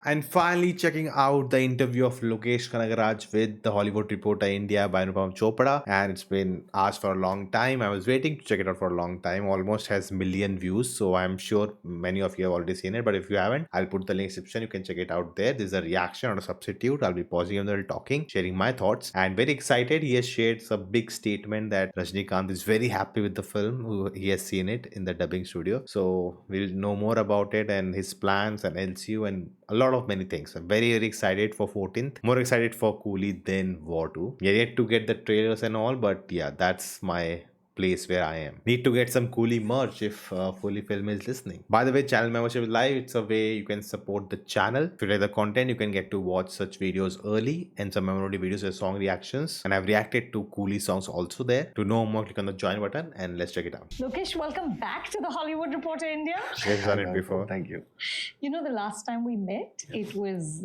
And finally, checking out the interview of Lokesh Kanagaraj with the Hollywood Reporter India by Anupama Chopra. And it's been asked for a long time. I was waiting to check it out for a long time. Almost has million views. So I'm sure many of you have already seen it. But if you haven't, I'll put the link in the description. You can check it out there. There's a reaction or a substitute. I'll be pausing and talking, sharing my thoughts. And very excited. He has shared a big statement that Rajinikanth is very happy with the film. He has seen it in the dubbing studio. So we'll know more about it and his plans and LCU and a lot of many things. I'm very, very excited for 14th. More excited for Coolie than War 2. We are yet to get the trailers and all, but yeah, that's my place where I am. Need to get some Coolie merch if Fully Film is listening. By the way, channel membership is live. It's a way you can support the channel. If you like the content, you can get to watch such videos early and some memorable videos with song reactions. And I've reacted to Coolie songs also there. To know more, click on the join button and let's check it out. Lokesh, welcome back to the Hollywood Reporter India. We've done it before. Thank you. You know, the last time we met, it was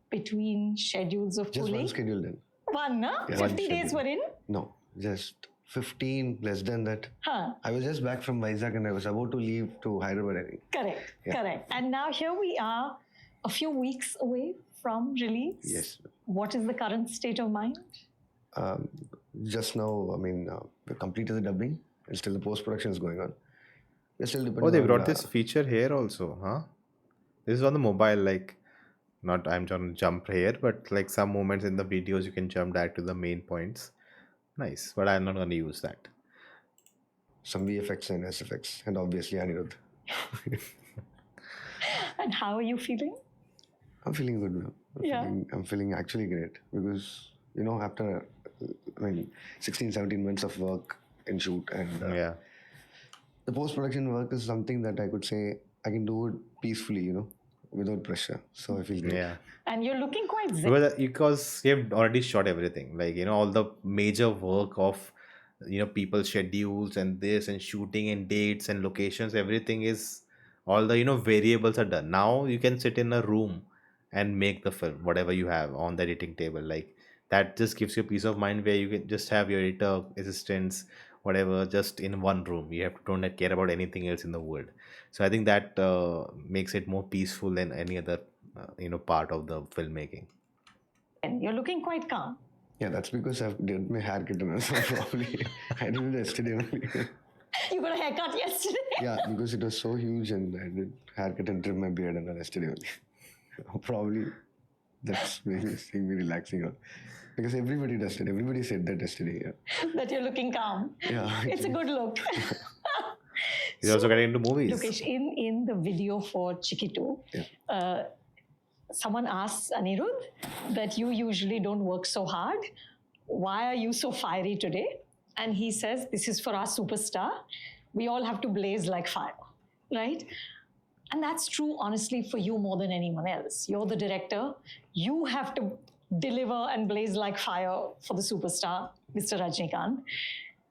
between schedules of Just Coolie. one schedule then. One, no? Yeah. 50 One days schedule. were in? No, just 15, less than that. Huh. I was just back from Vizag and I was about to leave to Hyderabad, I think. Correct, Yeah. correct. And now here we are, a few weeks away from release. Yes. What is the current state of mind? Just now, we completed the dubbing and still the post-production is going on. We're still depending Oh, they on, brought this feature here also, huh? This is on the mobile, like, not I'm trying to jump here, but like some moments in the videos you can jump back to the main points. Nice, but I'm not going to use that. some VFX and SFX and obviously Anirudh. And how are you feeling? I'm feeling good now. Yeah. I'm feeling actually great because, after 16, 17 months of work and shoot and Yeah. the post-production work is something that I could say I can do it peacefully, without pressure. So I feel great. Yeah. And you're looking quite zen. Because you have already shot everything. Like, all the major work of, people's schedules and this and shooting and dates and locations, everything is, all the, variables are done. Now you can sit in a room and make the film, whatever you have on the editing table. Like, that just gives you peace of mind where you can just have your editor, assistants, whatever, just in one room. You don't care about anything else in the world. So I think that makes it more peaceful than any other, part of the filmmaking. And you're looking quite calm. Yeah, that's because I've did my haircut and so probably I did it yesterday only. You got a haircut yesterday. Yeah, because it was so huge and I did haircut and trim my beard and yesterday only. Probably that's making me relaxing. Because everybody does it. Everybody said that yesterday. Yeah. That you're looking calm. Yeah. It's a good look. He's also getting into movies. Lokesh, in the video for Chikitu, Yeah. Someone asks Anirudh that you usually don't work so hard. Why are you so fiery today? And he says, this is for our superstar. We all have to blaze like fire, right? And that's true, honestly, for you more than anyone else. You're the director. You have to deliver and blaze like fire for the superstar, Mr. Rajinikanth.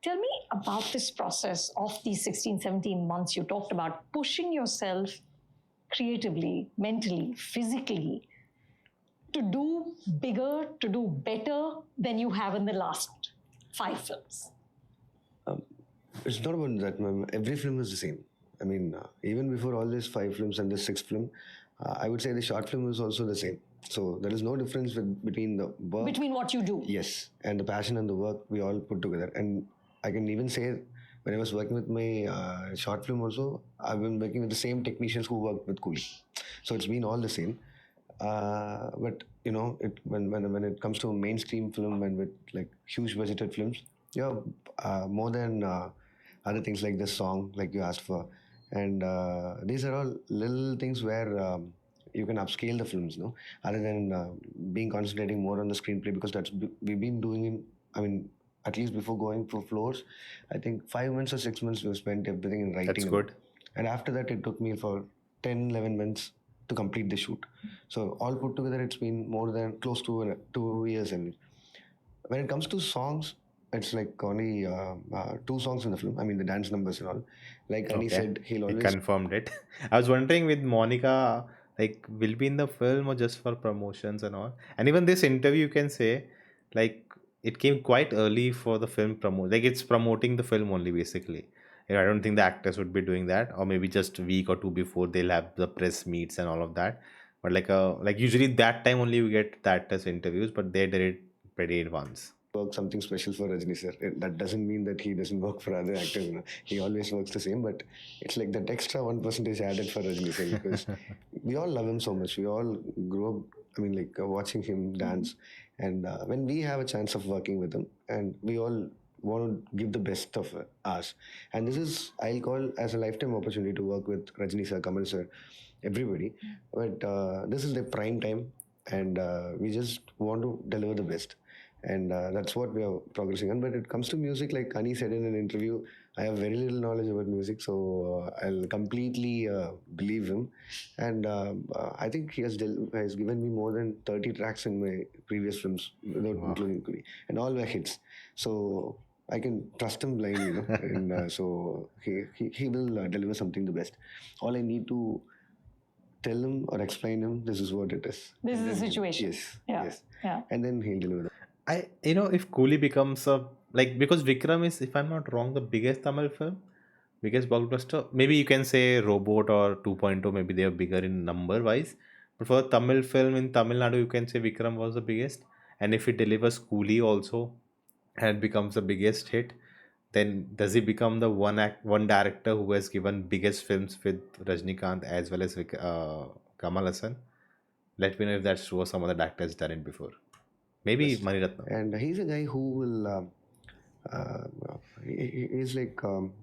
Tell me about this process of these 16, 17 months you talked about, pushing yourself creatively, mentally, physically, to do bigger, to do better than you have in the last 5 films. It's not about that, ma'am. Every film is the same. Even before all these 5 films and the 6th film, I would say the short film is also the same. So there is no difference between the work. Between what you do. Yes, and the passion and the work we all put together. And I can even say, when I was working with my short film also, I've been working with the same technicians who worked with Coolie. So it's been all the same. But when it comes to mainstream film and with like huge budgeted films, more than other things like this song, like you asked for, and these are all little things where you can upscale the films, no, other than being concentrating more on the screenplay, because we've been doing it. At least before going for floors, I think 5 months or 6 months we've spent everything in writing. That's good. And after that, it took me for 10, 11 months to complete the shoot. So all put together, it's been more than close to 2 years. And when it comes to songs, it's like only 2 songs in the film. The dance numbers and all. Like Annie said, he'll He always... confirmed it. I was wondering with Monica, like, will be in the film or just for promotions and all. And even this interview, you can say, like, it came quite early for the film promote. Like, it's promoting the film only, basically. I don't think the actors would be doing that, or maybe just a week or two before they'll have the press meets and all of that. But like usually that time only we get the actors interviews, but they did it pretty advance. Work something special for Rajni sir. That doesn't mean that he doesn't work for other actors. He always works the same, but it's like that extra 1% is added for Rajni sir because we all love him so much. We all grew up, watching him dance, and when we have a chance of working with him, and we all want to give the best of us, and this is I'll call as a lifetime opportunity to work with Rajni sir, Kamal sir, everybody. But this is the prime time, and we just want to deliver the best, and that's what we are progressing on. But it comes to music, like Ani said in an interview, I have very little knowledge about music, so I'll completely believe him. And I think has given me more than 30 tracks in my previous films, without including Coolie, and all were hits. So I can trust him blindly, and so he will deliver something the best. All I need to tell him or explain him, this is what it is. This is the situation. Yes, Yeah. yes. Yeah. And then he'll deliver. If Coolie becomes because Vikram is, if I'm not wrong, the biggest Tamil film, biggest blockbuster. Maybe you can say Robot or 2.0, maybe they are bigger in number wise. But for a Tamil film in Tamil Nadu, you can say Vikram was the biggest. And if it delivers Coolie also and becomes the biggest hit, then does he become the one director who has given biggest films with Rajnikanth as well as Kamal Hassan? Let me know if that's true or some other director has done it before. Maybe Yes. Mani Ratnam. And he's a guy who will uh, he's like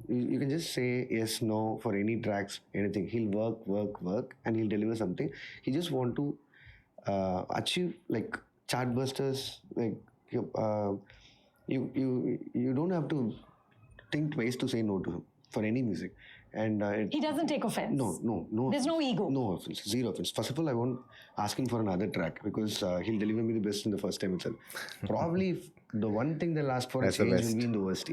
you can just say yes no for any tracks, anything. He'll work and he'll deliver something. He just want to achieve like chartbusters, like you don't have to think twice to say no to him for any music. And He doesn't take offense. no There's no ego. no offense, zero offense. First of all, I won't ask him for another track because he'll deliver me the best in the first time itself. Probably the one thing they'll ask for That's a the change best. will be in the OST,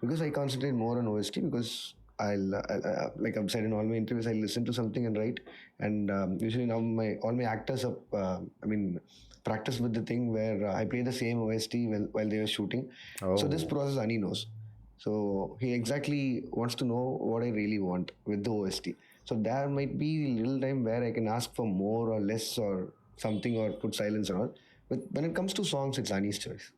because I concentrate more on OST because like I've said in all my interviews, I listen to something and write, and usually now all my actors are practice with the thing where I play the same OST while they are shooting. So this Oh. process Ani knows. So he exactly wants to know what I really want with the OST. So there might be a little time where I can ask for more or less or something or put silence or all. But when it comes to songs, it's Ani's choice.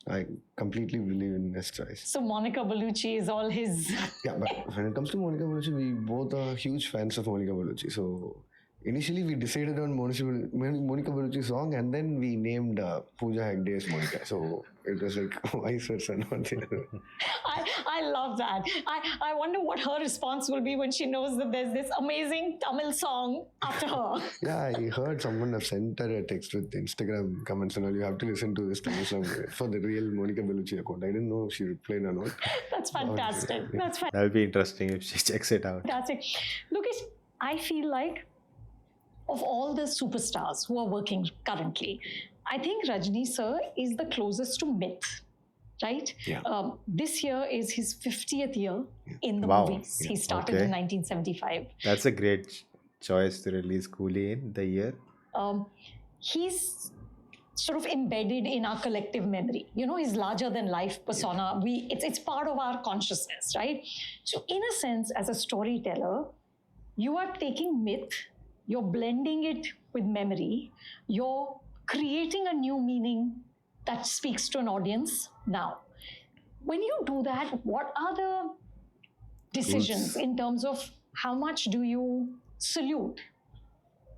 I completely believe in his choice. So Monica Bellucci is all his. Yeah, but when it comes to Monica Bellucci, we both are huge fans of Monica Bellucci. So initially we decided on Monica Bellucci song, and then we named Pooja Hegde as Monica. So it was like vice versa, not the other. I love that. I wonder what her response will be when she knows that there's this amazing Tamil song after her. Yeah, I heard someone have sent her a text with Instagram comments and all. You have to listen to this Tamil song for the real Monica Bellucci account. I didn't know if she replied or not. That's fantastic. That's That'll be interesting if she checks it out. fantastic. Lokesh, I feel like of all the superstars who are working currently, I think Rajni sir is the closest to myth, right? Yeah. This year is his 50th year in the Wow. movies. He started Okay. in 1975. That's a great choice to release Coolie in the year. He's sort of embedded in our collective memory. His larger than life persona. It's part of our consciousness, right? So in a sense, as a storyteller, you are taking myth, you're blending it with memory, you're creating a new meaning that speaks to an audience now. When you do that, what are the decisions in terms of how much do you salute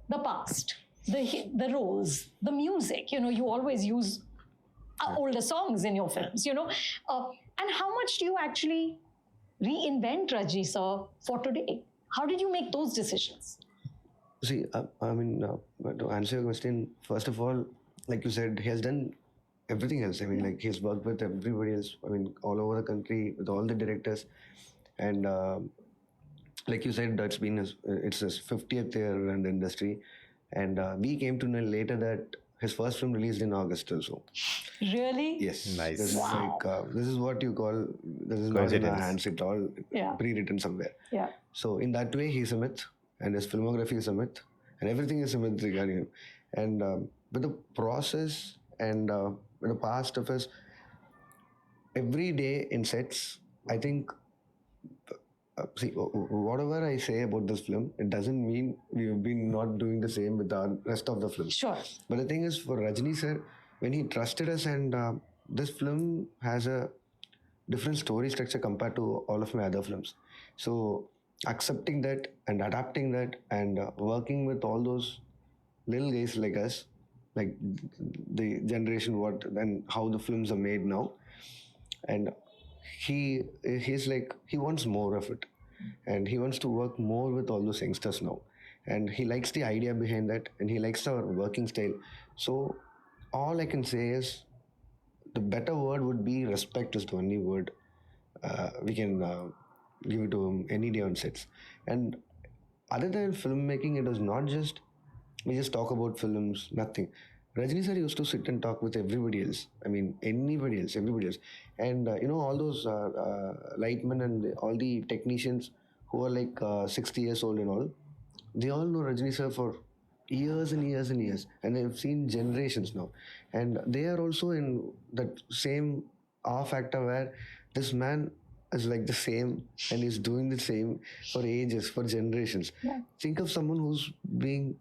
the past, the roles, the music? You always use older songs in your films, and how much do you actually reinvent Rajni sir for today? How did you make those decisions? See, to answer your question, first of all, like you said, he has done everything else. Like he's worked with everybody else. All over the country with all the directors, and like you said, it's his 50th year in the industry, and we came to know later that his first film released in August also. Really? Yes. Nice. This is Wow. this is what you call, this is not in our Coincidence. hands. It's all Yeah. pre-written somewhere. Yeah. So in that way, he's a myth, and his filmography is a myth, and everything is a myth regarding him. And with the process and with the past of his every day in sets, I think see, whatever I say about this film, it doesn't mean we've been not doing the same with the rest of the films. Sure. But the thing is, for Rajni sir, when he trusted us, and this film has a different story structure compared to all of my other films. So accepting that and adapting that and working with all those little guys like us, like the generation what and how the films are made now, and he's like he wants more of it, and he wants to work more with all those youngsters now, and he likes the idea behind that, and he likes our working style. So all I can say is the better word would be respect is the only word we can give it to him any day on sets. And other than filmmaking, it was not just we just talk about films, nothing. Rajini sir used to sit and talk with everybody else. I mean, anybody else, everybody else. And all those lightmen and all the technicians who are like 60 years old and all, they all know Rajini sir for years and years and years, and they've seen generations now, and they are also in that same awe factor where this man is like the same and is doing the same for ages, for generations. Yeah. Think of someone who's being,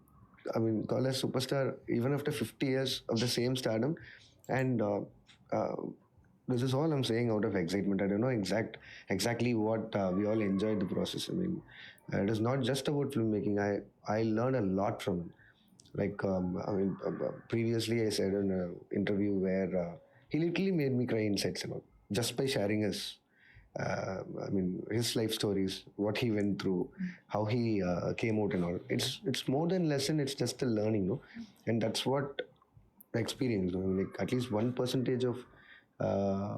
I mean, called as superstar even after 50 years of the same stardom, and uh, this is all I'm saying out of excitement. I don't know exactly what we all enjoyed the process. I mean, it is not just about filmmaking. I learned a lot from him. Like previously I said in an interview where he literally made me cry in sets and all just by sharing his. I mean, his life stories, what he went through, how he came out and all. It's more than lesson. It's just a learning, no, and that's what experience. Like at least 1% of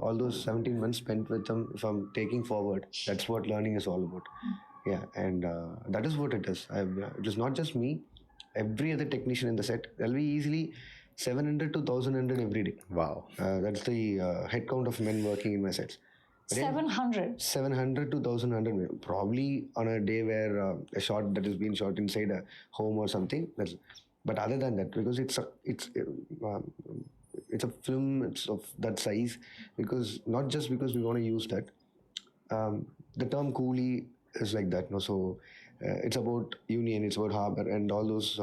all those 17 months spent with them, if I'm taking forward, that's what learning is all about. Yeah, and that is what it is. It is not just me. Every other technician in the set, there'll be easily 700 to 1100 every day. Wow. That's the head count of men working in my sets. But yeah, 700. 700 to 1100 probably on a day where a shot that has been shot inside a home or something. But other than that, because it's a film, it's of that size, because not just because we want to use that, the term coolie is like that, no? So it's about union, it's about harbor and all those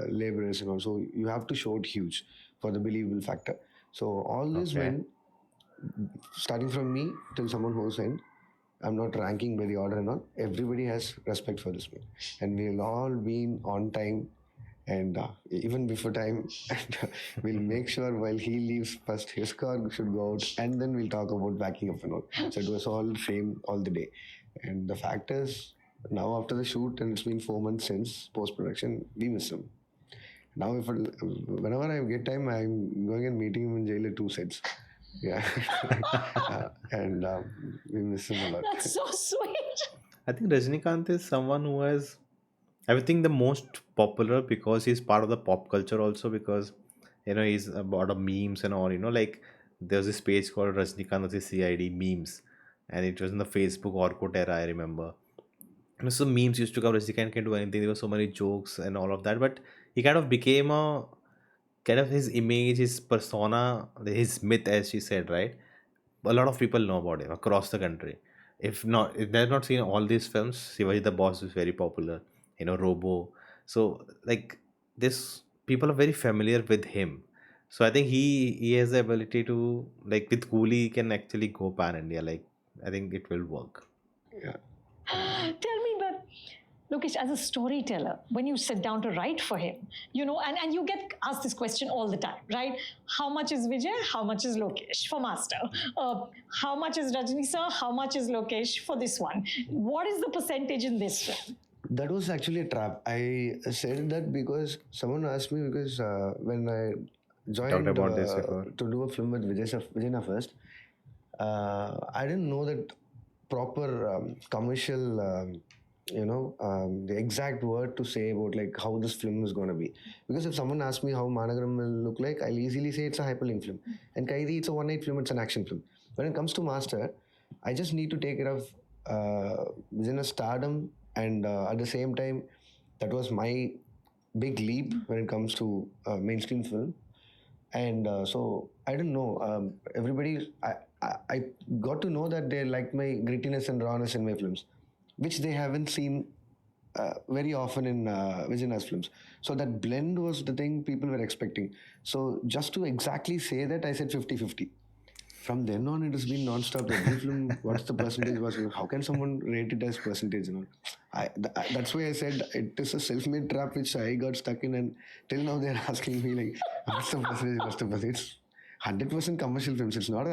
laborers, and also you have to show it huge for the believable factor. So all this Okay. when starting from me till someone who's in, I'm not ranking by the order and all. Everybody has respect for this man, and we'll all been on time and even before time. And we'll make sure while he leaves first his car should go out, and then we'll talk about backing up and all. So it was all same all the day. And the fact is, now after the shoot, and it's been 4 months since post production, we miss him. Now, whenever I get time, I'm going and meeting him in jail at 2 sets. Yeah, and we miss him a lot. That's so sweet. I think Rajinikanth is someone who has, I think, the most popular because he's part of the pop culture also, because he's about of memes and all. Like there was this page called Rajinikanth the CID memes, and it was in the Facebook Orkut era. I remember. So memes used to come. Rajinikanth can do anything. There were so many jokes and all of that, but he kind of became a kind of his image, his persona, his myth, as she said, right? A lot of people know about him across the country. If they've not seen all these films, Shivaji the Boss is very popular. Robo. So like this, people are very familiar with him. So I think he has the ability to, like, with Coolie he can actually go pan India. Like I think it will work. Yeah. Tell me, but Lokesh, as a storyteller, when you sit down to write for him, and you get asked this question all the time, right? How much is Vijay? How much is Lokesh for Master? How much is Rajni sir? How much is Lokesh for this one? What is the percentage in this film? That was actually a trap. I said that because someone asked me, because when I Talked joined about this before. to do a film with Vijayna first, I didn't know that proper commercial, the exact word to say about like how this film is going to be. Because if someone asks me how Managaram will look like, I'll easily say it's a hyperlink film. And Kaidi, it's a one-night film, it's an action film. When it comes to Master, I just need to take care of within a stardom, and at the same time, that was my big leap when it comes to mainstream film. And so I didn't know. Everybody, I got to know that they like my grittiness and rawness in my films. which they haven't seen very often in Vijayana's films. So that blend was the thing people were expecting. So just to exactly say that, I said 50-50. From then on, it has been non-stop. Every film, what's the percentage was? How can someone rate it as percentage? That's why I said it is a self-made trap which I got stuck in, and till now they're asking me like, what's the percentage? What's the percentage? It's 100% commercial films. It's not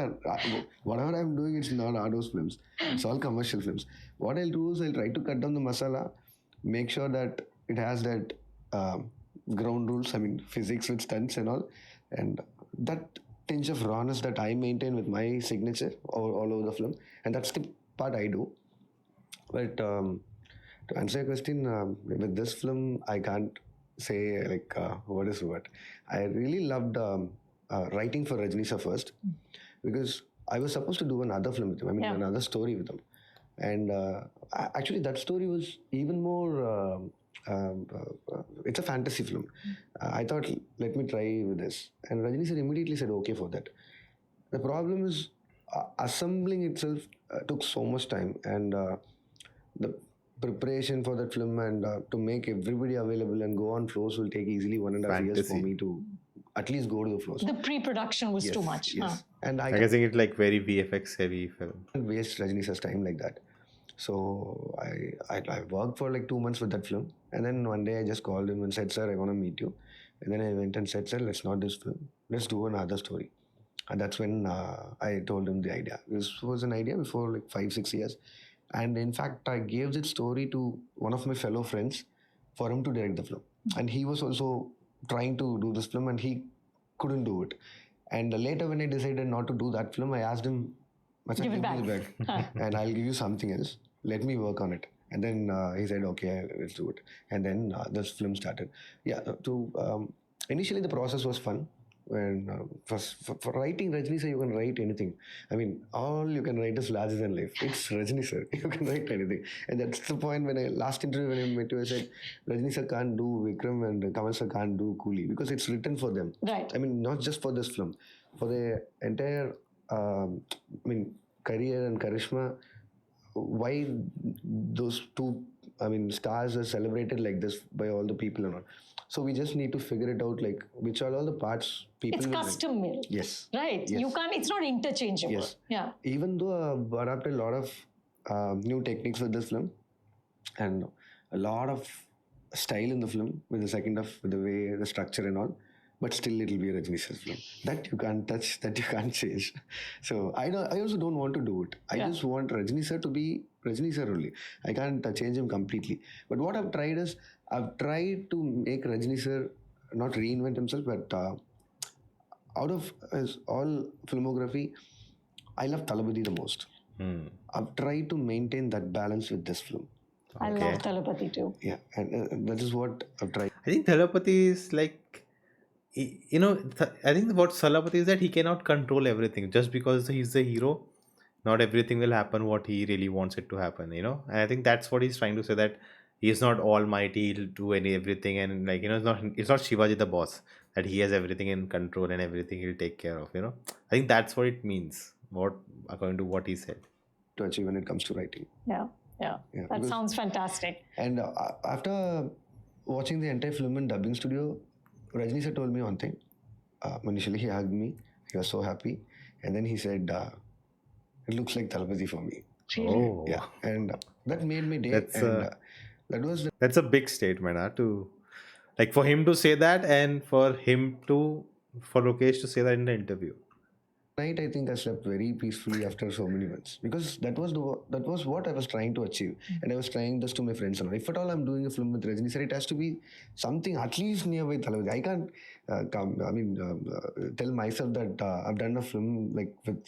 whatever I'm doing. It's not arthouse films. It's all commercial films. What I'll do is I'll try to cut down the masala, make sure that it has that ground rules. I mean, physics with stunts and all, and that tinge of rawness that I maintain with my signature all over the film, and that's the part I do. But to answer your question, with this film, I can't say like what is what. I really loved writing for Rajni sir first, because I was supposed to do another film with him. I mean, another story with him, and actually that story was even more. It's a fantasy film. I thought, let me try with this, and Rajni sir immediately said okay for that. The problem is assembling itself took so much time, and the preparation for that film and to make everybody available and go on floors will take easily 1.5 years for Fantasy. me to at least go to the floors. The pre-production was too much. Yes. And I guess it's like very VFX heavy film. can't waste Rajni sir's time like that. So I worked for like 2 months with that film, and then one day I just called him and said, "Sir, I want to meet you." And then I went and said, "Sir, let's not do this film. Let's do another story." And that's when I told him the idea. This was an idea before like 5-6 years, and in fact, I gave that story to one of my fellow friends for him to direct the film, and he was also trying to do this film, and he couldn't do it. And later, when I decided not to do that film, I asked him, "Macha, Give it give me back." and I'll give you something else. Let me work on it." And then he said, "Okay, let's do it." And then this film started. Yeah, initially the process was fun. When for writing Rajni sir, you can write anything. I mean, all you can write is larger than life. It's Rajni sir. You can write anything, and that's the point. When I last interview when I met you, I said Rajni sir can't do Vikram and Kamal sir can't do Coolie because it's written for them. Right. I mean, not just for this film, for the entire career and charisma. Why those two stars are celebrated like this by all the people and all. So we just need to figure it out, like which are all the parts people It's will custom made. Yes. Right. Yes. You can't, it's not interchangeable. Yes. Yeah. Even though I've adapted a lot of new techniques with this film and a lot of style in the film with the way the structure and all, but still it'll be a Rajni sir's film. That you can't touch, that you can't change. So I also don't want to do it. I just want Rajni sir to be Rajni sir only. I can't change him completely. But what I've tried is, I've tried to make Rajni sir not reinvent himself, but out of his all filmography, I love Talabadi the most. I've tried to maintain that balance with this film. I love Telepathy too. Yeah, and that is what I've tried. I think Telepathy is like, I think what Salapati is that he cannot control everything just because he's the hero. Not everything will happen what he really wants it to happen, And I think that's what he's trying to say, that he's not almighty, he'll do everything, and it's not Shivaji the boss, that he has everything in control and everything he'll take care of, I think that's what it means, according to what he said. To achieve when it comes to writing. Yeah. That sounds fantastic. And after watching the entire film in dubbing studio, Rajni sir told me one thing. Initially, he hugged me. He was so happy. And then he said, "It looks like Talapati for me." Really? Oh, Yeah. And that made me day. That's That's a big statement, for him to say that, and for Lokesh to say that in the interview. night I think I slept very peacefully after so many months, because that was what I was trying to achieve, and I was trying this to my friends. And if at all I'm doing a film with Rajni sir, it has to be something at least nearby Thalapathy. I can't tell myself that I've done a film like with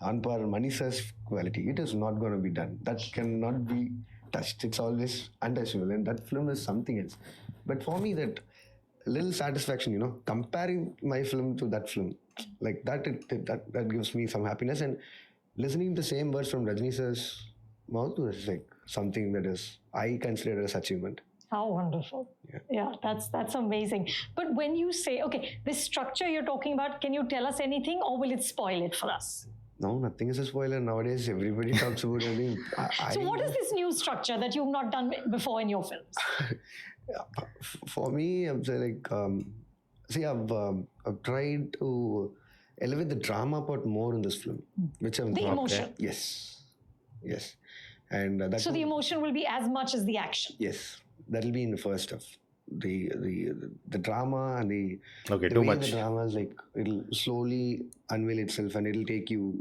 on par Mani sir's quality. It is not going to be done. That cannot be touched. It's always untouchable, and that film is something else. But for me, that little satisfaction, comparing my film to that film, like that gives me some happiness. And listening the same words from Rajni sir's mouth is like something that is, I consider as achievement. How wonderful. Yeah, that's amazing. But when you say, okay, this structure you're talking about, can you tell us anything, or will it spoil it for us? No, nothing is a spoiler nowadays. Everybody talks about everything. So, what is this new structure that you've not done before in your films? For me, I'm saying like, see, I've tried to elevate the drama part more in this film, which I'm The Okay. emotion. yes, yes, and that So, the emotion will be as much as the action. yes, that'll be in the first half. The drama and Okay, the too way the much. drama is like it'll slowly unveil itself and it'll take you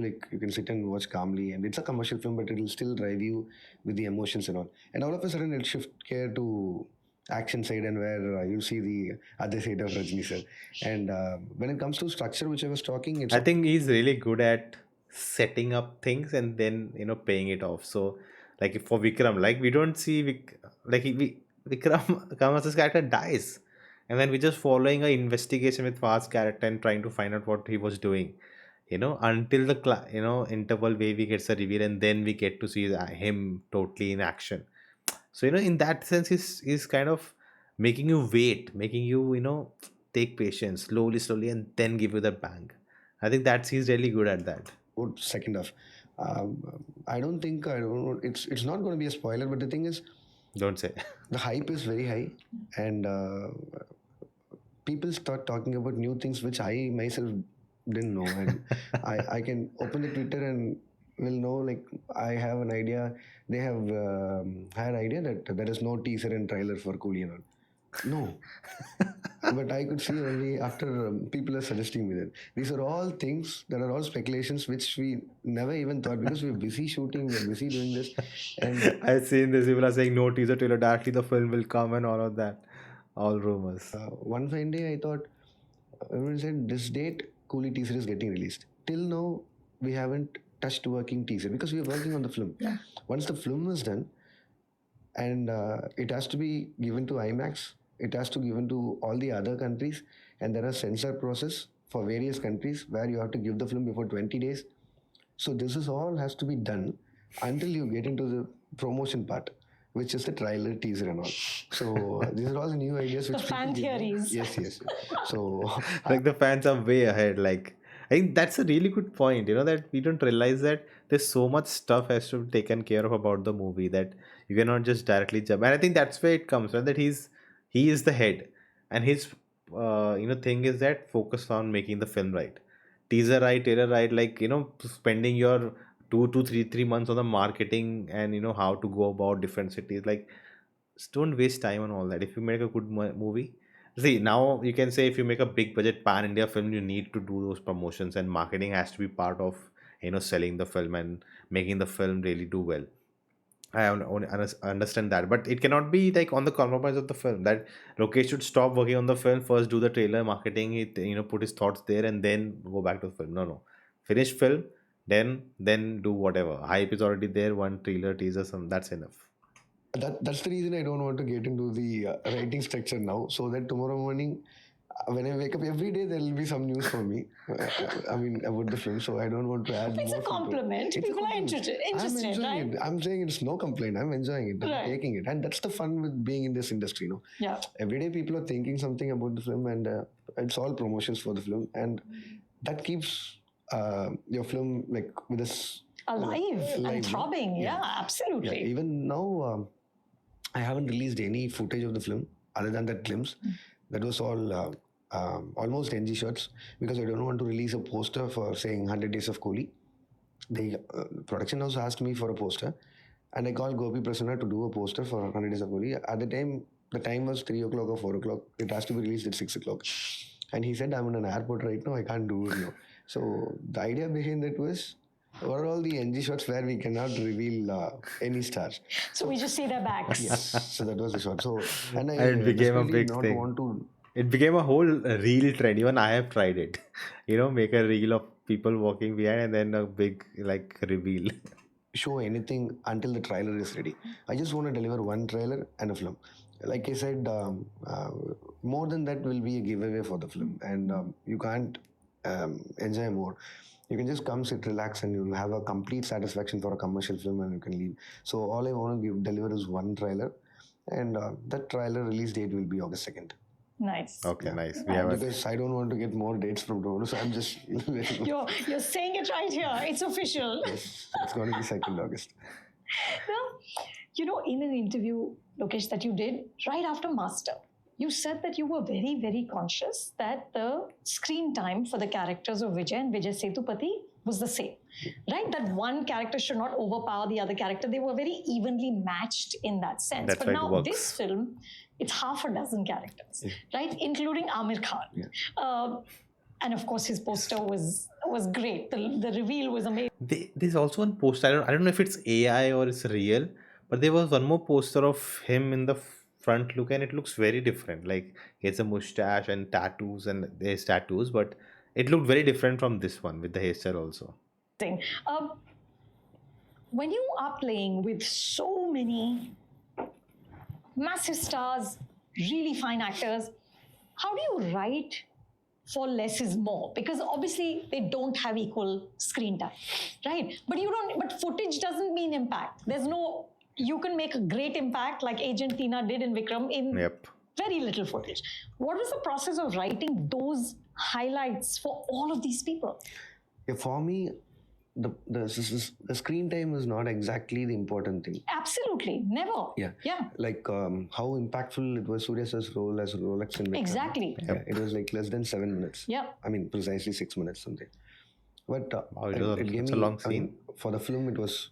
like you can sit and watch calmly, and it's a commercial film but it'll still drive you with the emotions and all of a sudden it'll shift gear to action side and where you see the other side of Rajni sir. And when it comes to structure which I was talking, it's I think he's really good at setting up things and then paying it off. So, like for Vikram, like we don't see Vikram Kamas's character dies, and then we're just following an investigation with Faz's character and trying to find out what he was doing. Until the interval where we get the reveal, and then we get to see him totally in action. So in that sense, he's kind of making you wait, making you take patience slowly, and then give you the bang. I think that's he's really good at that. good second half. I don't know. It's not going to be a spoiler, but the thing is, Don't say. the hype is very high, and people start talking about new things which I myself didn't know, and I can open the Twitter and will know like I have an idea. They have had idea that there is no teaser and trailer for Coolie and all. No, but I could see only after people are suggesting me that these are all things that are all speculations which we never even thought because we're busy shooting, we're busy doing this, and I've seen this. People are saying no teaser trailer. Directly the film will come and all of that. All rumors. one fine day I thought everyone said this date Coolie teaser is getting released. Till now we haven't touched working teaser because we are working on the film. Yeah. Once the film is done and it has to be given to IMAX, it has to given to all the other countries, and there are censor process for various countries where you have to give the film before 20 days. So this is all has to be done until you get into the promotion part, which is the trailer, teaser, and all. So these are all the new ideas which The fan people give me. theories. Yes. So Like the fans are way ahead. Like I think that's a really good point. That we don't realize that there's so much stuff has to be taken care of about the movie that you cannot just directly jump. And I think that's where it comes, right? That he is the head, and his thing is that focus on making the film right, teaser right, trailer right. Like spending your 2 to 3 months on the marketing and how to go about different cities. Like just don't waste time on all that. If you make a good movie, see, now you can say if you make a big budget pan India film, you need to do those promotions and marketing has to be part of selling the film and making the film really do well. Understand that, but it cannot be like on the compromise of the film. That Lokesh should stop working on the film first, do the trailer marketing, it put his thoughts there, and then go back to the film. No, finish film, then do whatever. Hype is already there. One trailer, teaser, some that's enough. that's the reason I don't want to get into the writing structure now, so that tomorrow morning when I wake up every day, there will be some news for me. I mean, about the film. So I don't want to add It's more. a compliment. People are interested, I'm enjoying right? it. I'm saying it's no complaint. I'm enjoying it. I'm Right. taking it, and that's the fun with being in this industry. Yeah. Every day people are thinking something about the film, and it's all promotions for the film, and that keeps your film like with us Alive and alive, throbbing. Yeah, absolutely. even now, I haven't released any footage of the film other than that glimpse. That was all almost NG shots because I don't want to release a poster for saying 100 Days of Coolie. The production house asked me for a poster, and I called Gopi Prasanna to do a poster for 100 Days of Coolie. At the time was 3 o'clock or 4 o'clock. It has to be released at 6 o'clock. And he said, I'm in an airport right now. I can't do it now. So the idea behind that was, what are all the NG shots where we cannot reveal any stars? So we just see their backs. Yes. So that was the shot. So and I And it became a desperately big not thing. want to. It became a whole reel trend. Even I have tried it. Make a reel of people walking behind and then a big like reveal. Show anything until the trailer is ready. I just want to deliver one trailer and a film. Like I said, more than that will be a giveaway for the film, and you can't enjoy more. You can just come, sit, relax, and you'll have a complete satisfaction for a commercial film, and you can leave. So all I want to deliver is one trailer, and that trailer release date will be August 2nd. Nice. Okay, nice. We have a Because I don't want to get more dates from Rolo, so I'm just You're saying it right here. It's official. yes, it's going to be 2nd August. Now, in an interview, Lokesh, that you did right after Master, you said that you were very, very conscious that the screen time for the characters of Vijay and Vijay Sethupathi was the same, right? That one character should not overpower the other character. They were very evenly matched in that sense. That's but why it now works. this film, it's half a dozen characters, right? Including Aamir Khan. And of course, his poster was great. The reveal was amazing. There's also one poster. I don't know if it's AI or it's real, but there was one more poster of him in the front look, and it looks very different. Like he has a mustache and tattoos, and there's tattoos, but it looked very different from this one with the hairstyle also. Um, when you are playing with so many massive stars, really fine actors, how do you write for less is more? Because obviously they don't have equal screen time, right? But footage doesn't mean impact. You can make a great impact like Agent Tina did in Vikram in very little footage. What was the process of writing those highlights for all of these people? Yeah, for me, the screen time is not exactly the important thing. Absolutely, never. Yeah. Like how impactful it was Surya sir's role as Rolex in Vikram. Exactly. Yeah, it was like less than 7 minutes. Yeah. I mean, precisely 6 minutes something. But it gave me a long scene. For the film, it was.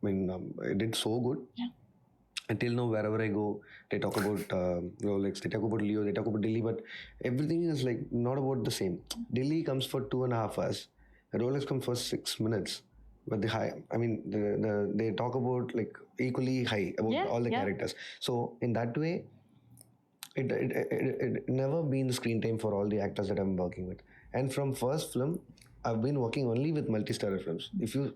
It did so good. Yeah. Until now, wherever I go, they talk about Rolex, they talk about Leo, they talk about Delhi, but everything is like not about the same. Delhi comes for 2.5 hours. Rolex comes for 6 minutes. But they talk about like equally high about all the characters. So in that way, it never been screen time for all the actors that I'm working with. And from first film, I've been working only with multi-star films. If you,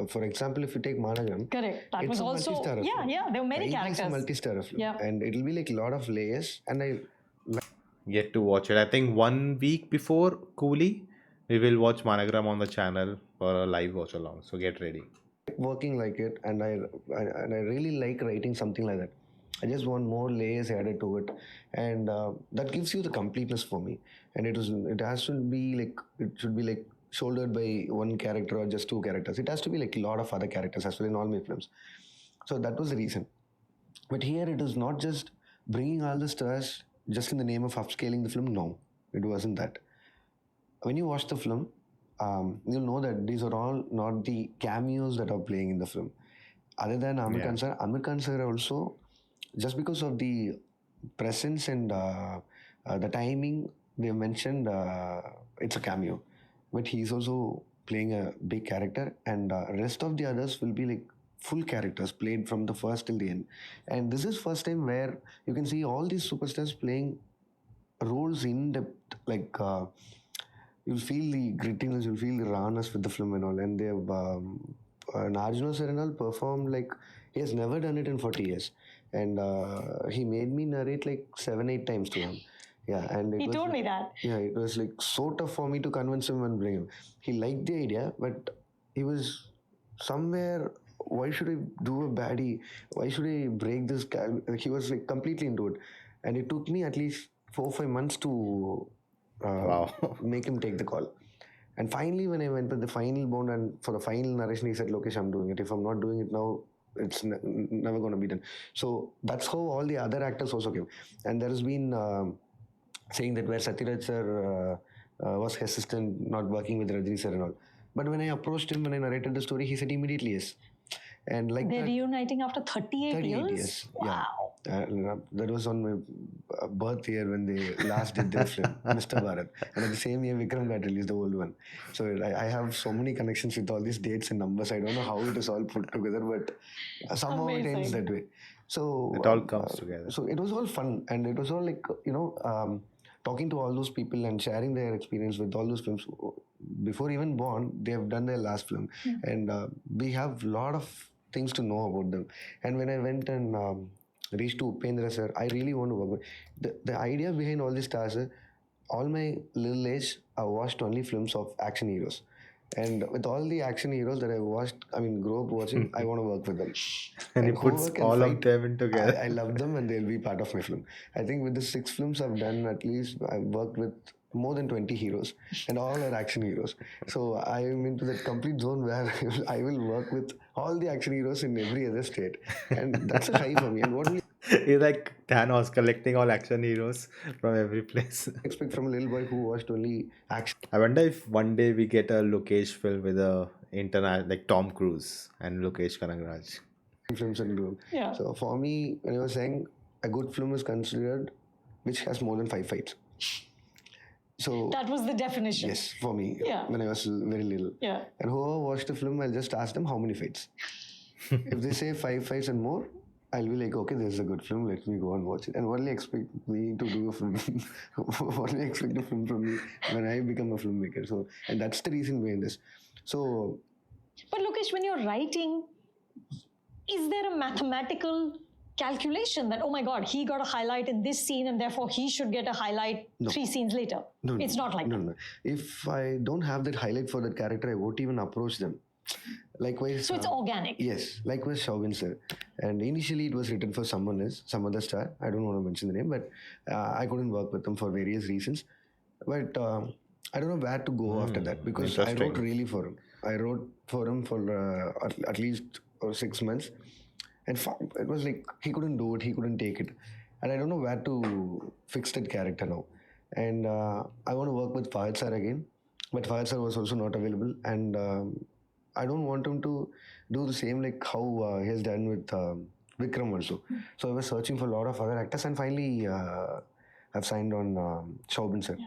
for example, if you take Managram, correct. That was also film. There were many characters. It's a multi-star film, Yeah. and it'll be like a lot of layers. And I Yet to watch it. I think 1 week before Coolie, we will watch Managram on the channel for a live watch along. So get ready. working like it, and I really like writing something like that. I just want more layers added to it, and that gives you the completeness for me. And it should be like shouldered by one character or just two characters. It has to be like a lot of other characters as well in all my films. So that was the reason. But here it is not just bringing all the stars just in the name of upscaling the film. No, it wasn't that. When you watch the film, you'll know that these are all not the cameos that are playing in the film. Other than Aamir Khan sir also, just because of the presence and the timing they mentioned, it's a cameo. But he's also playing a big character, and rest of the others will be like full characters played from the first till the end. And this is first time where you can see all these superstars playing roles in depth, like you'll feel the grittiness, you'll feel the rawness with the film and all. And they've Nagarjuna sir and all performed like he has never done it in 40 years. And he made me narrate like 7-8 times to him. Yeah, and he told me that. Yeah, it was like so tough for me to convince him and bring him. He liked the idea, but he was somewhere. Why should I do a baddie? Why should I break this? He was like completely into it, and it took me at least 4-5 months to make him take the call. And finally, when I went with the final bond and for the final narration, he said, "Lokesh, I'm doing it. If I'm not doing it now, it's never going to be done." So that's how all the other actors also came. And there has been saying that where Satyaraj sir was hesitant, not working with Rajini sir and all. But when I approached him, when I narrated the story, he said immediately yes. And like they're reuniting after 38 years. Wow. Yeah. That was on my birth year when they last did their film, Mr. Bharat. And at the same year, Vikram got released, the old one. So I have so many connections with all these dates and numbers. I don't know how it is all put together, but somehow it ends that way. So it all comes together. So it was all fun, and it was all like talking to all those people and sharing their experience with all those films. Before even born, they have done their last film, and we have a lot of things to know about them. And when I went and reached to Upendra sir, I really want to work with the idea behind all these stars. All my little age, I watched only films of action heroes, And with all the action heroes that I watched, I mean, grew up watching, I want to work with them. And he And puts whoever can all of fight, them in together. I love them and they'll be part of my film. I think with the 6 films I've done, at least I've worked with more than 20 heroes and all are action heroes. So I am into that complete zone where I will work with all the action heroes in every other state. And that's a high for me. And what will He's like Thanos collecting all action heroes from every place. you expect from a little boy who watched only action I wonder if one day we get a Lokesh film with a internet like Tom Cruise and Lokesh Kanagaraj. films and grow? Yeah. So for me, when I was saying a good film is considered which has more than 5 fights. So That was the definition. yes, for me, Yeah. when I was very little. Yeah. And whoever watched the film, I'll just ask them how many fights. If they say 5 fights and more, I'll be like, okay, this is a good film. Let me go and watch it. And what do you expect me to do a film? What do you expect a film from me when I become a filmmaker? So, and that's the reason behind this. So, But Lokesh, when you're writing, is there a mathematical calculation that, oh my God, he got a highlight in this scene and therefore he should get a highlight 3 scenes later? no, It's not like no, that. no. If I don't have that highlight for that character, I won't even approach them. Likewise, So it's organic. yes, likewise Chauvin sir. And initially it was written for someone else, some other star. I don't want to mention the name, but I couldn't work with them for various reasons. But I don't know where to go after that because I wrote interesting. really for him. I wrote for him for at least 6 months. And it was like he couldn't do it, he couldn't take it. And I don't know where to fix that character now. And I want to work with Fahad sir again. But Fahad sir was also not available. And I don't want him to do the same like how he has done with Vikram also. So I was searching for a lot of other actors and finally I've signed on Chauvin sir.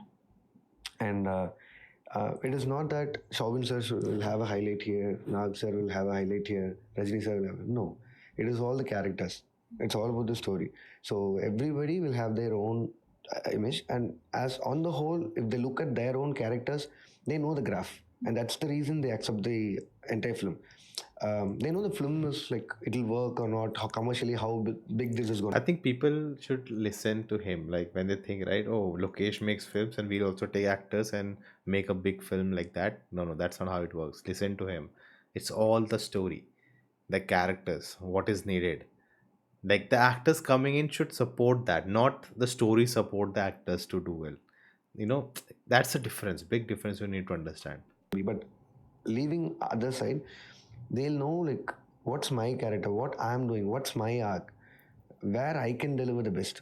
And it is not that Chauvin sir will have a highlight here, Nag sir will have a highlight here, Rajini sir will have no. It is all the characters. It's all about the story. So everybody will have their own image, and as on the whole, if they look at their own characters, they know the graph, and that's the reason they accept the entire film. They know the film is like it'll work or not, how commercially how big this is going. I think people should listen to him, like when they think, right? Oh, Lokesh makes films, and we'll also take actors and make a big film like that. No, no, that's not how it works. Listen to him. It's all the story, the characters, what is needed. Like the actors coming in should support that, not the story support the actors to do well. You know, that's a difference, big difference you need to understand. But leaving other side, they'll know like what's my character, what I'm doing, what's my arc, where I can deliver the best.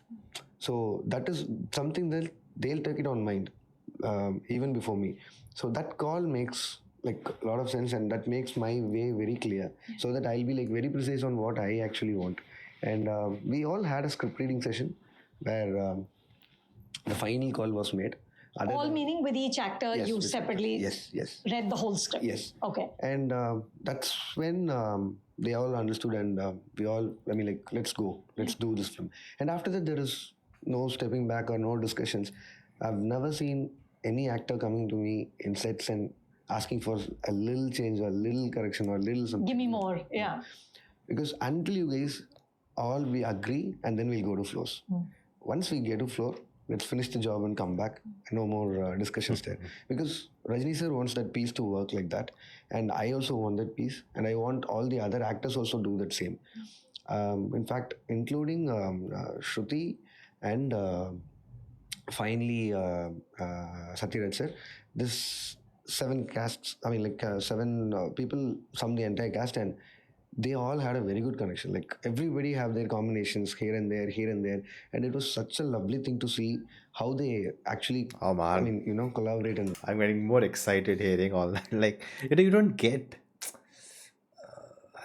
So that is something that they'll take it on mind even before me. So that call makes like a lot of sense, and that makes my way very clear, so that I'll be like very precise on what I actually want. And we all had a script reading session where the final call was made. All meaning with each actor, Yes, you with- separately yes. read the whole script. Yes. Okay. And that's when they all understood, and we all, I mean, like, let's go, let's do this film. And after that, there is no stepping back or no discussions. I've never seen any actor coming to me in sets and asking for a little change or a little correction or a little something. Give me more. Yeah. Because until you guys all we agree, and then we'll go to floors. Once we get to floor, let's finish the job and come back. No more discussions there. Because Rajini sir wants that piece to work like that, and I also want that piece, and I want all the other actors also do that same. In fact, including Shruti and finally Satyaraj sir, this 7 casts, I mean like 7 people from the entire cast, and they all had a very good connection. Like everybody have their combinations here and there, and it was such a lovely thing to see how they actually, Oh I man, mean, collaborate. And I'm getting more excited hearing all that. Like, you don't get.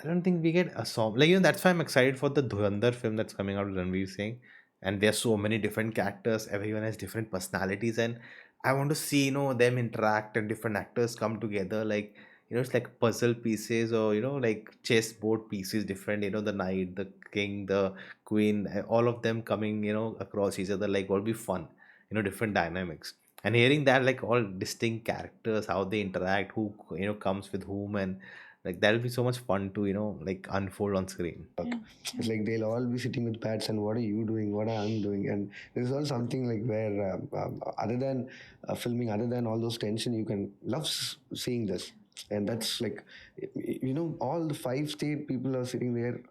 I don't think we get a song. Like, that's why I'm excited for the Dhurandhar film that's coming out with Ranveer Singh. And there's so many different characters. Everyone has different personalities, and I want to see them interact and different actors come together. Like, it's like puzzle pieces, or like chessboard pieces. Different, the knight, the king, the queen, all of them coming across each other. Like, what will be fun. Different dynamics. And hearing that, like, all distinct characters, how they interact, who comes with whom, and like that'll be so much fun to like unfold on screen. it's like they'll all be sitting with pads, and what are you doing, what I'm doing, and this is all something like where other than filming, other than all those tension, you can love seeing this. And that's like, all the 5 state people are sitting there.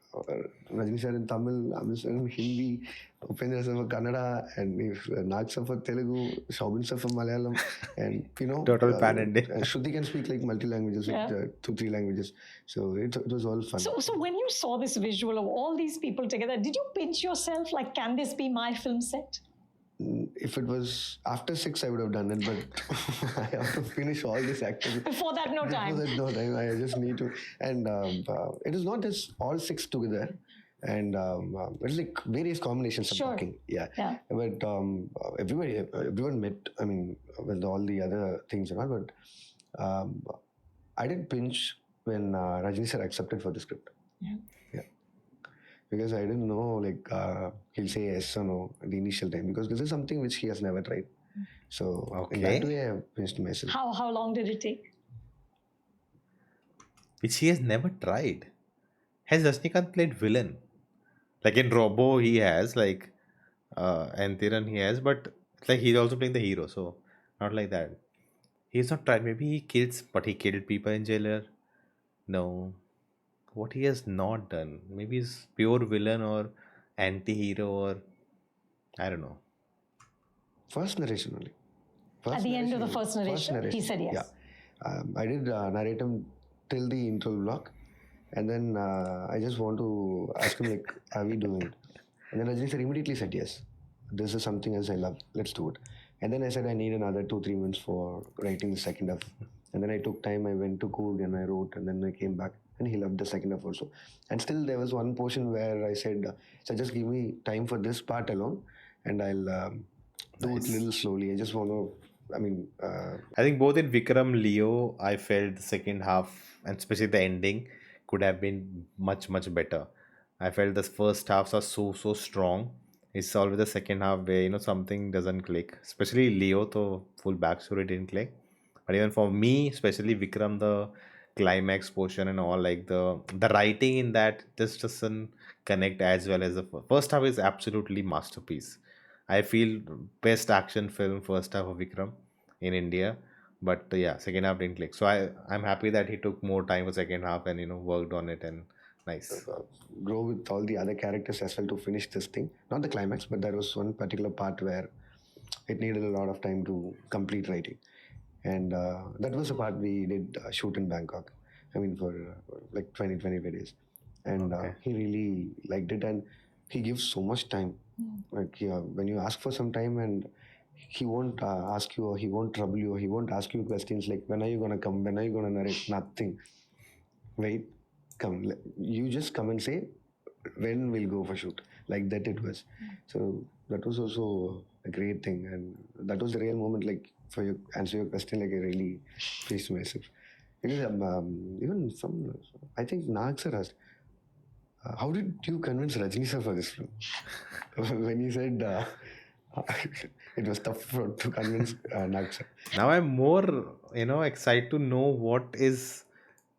Rajni sir in Tamil, Aamir sir in Hindi, Upendra sir for Kannada, and if Nag sir for Telugu, Shobin sir for Malayalam, and Total pan India. Shruti can speak like multi languages, like Yeah. 2-3 languages. So it was all fun. So when you saw this visual of all these people together, did you pinch yourself like, can this be my film set? If it was after 6, I would have done it, but I have to finish all this activity. Before that, no time. Before that, no time. I just need to. And it is not just all 6 together. And it's like various combinations of Sure. talking. Yeah. Yeah. But everyone met, I mean, with all the other things and all. But I did pinch when Rajini sir accepted for the script. Yeah. Because I didn't know, like, he'll say yes or no at the initial time, because this is something which he has never tried. So in that Okay. way, I pinched myself. How long did it take? Which he has never tried. Has Rajnikant played villain? Like in Robo, he has, like, and Thiran he has, but it's like he's also playing the hero, so not like that. He's not tried. Maybe he kills, but he killed people in Jailer. No. What he has not done? Maybe he's pure villain or anti-hero, or I don't know. First narration only. At the end of the only. first narration, he said yes. Yeah. I did narrate him till the intro block, and then I just want to ask him, like, are we doing it? And then Rajni sir immediately said yes. This is something else I love. Let's do it. And then I said I need another 2-3 months for writing the second half. And then I took time. I went to Coorg and I wrote, and then I came back, and he loved the second half also. And still there was one portion where I said, "So just give me time for this part alone, and I'll do it a little slowly. I just want to." I mean, I think both in Vikram Leo, I felt the second half and especially the ending could have been much better. I felt the first halves are so strong. It's always the second half where something doesn't click. Especially Leo, the full backstory didn't click. But even for me, especially Vikram, the climax portion and all, like the writing in that just doesn't connect as well as the first half is absolutely masterpiece. I feel best action film first half of Vikram in India, but yeah, second half didn't click. So I'm happy that he took more time for second half and worked on it, and nice. grow with all the other characters as well to finish this thing. Not the climax, but there was one particular part where it needed a lot of time to complete writing. And that was the part we did shoot in Bangkok. I mean, for like 20-25 days. And Okay. he really liked it, and he gives so much time. Like, yeah, when you ask for some time, and he won't ask you, or he won't trouble you, or he won't ask you questions like, when are you going to come? When are you going to narrate? Nothing. Wait, come. You just come and say, when we'll go for shoot. Like that it was. So that was also a great thing, and that was the real moment. Like, for you answer your question, like, I really faced myself. Because even some, I think Nag sir asked, how did you convince Rajni sir for this film? When he said it was tough to convince Nag sir. Now I'm more, excited to know what is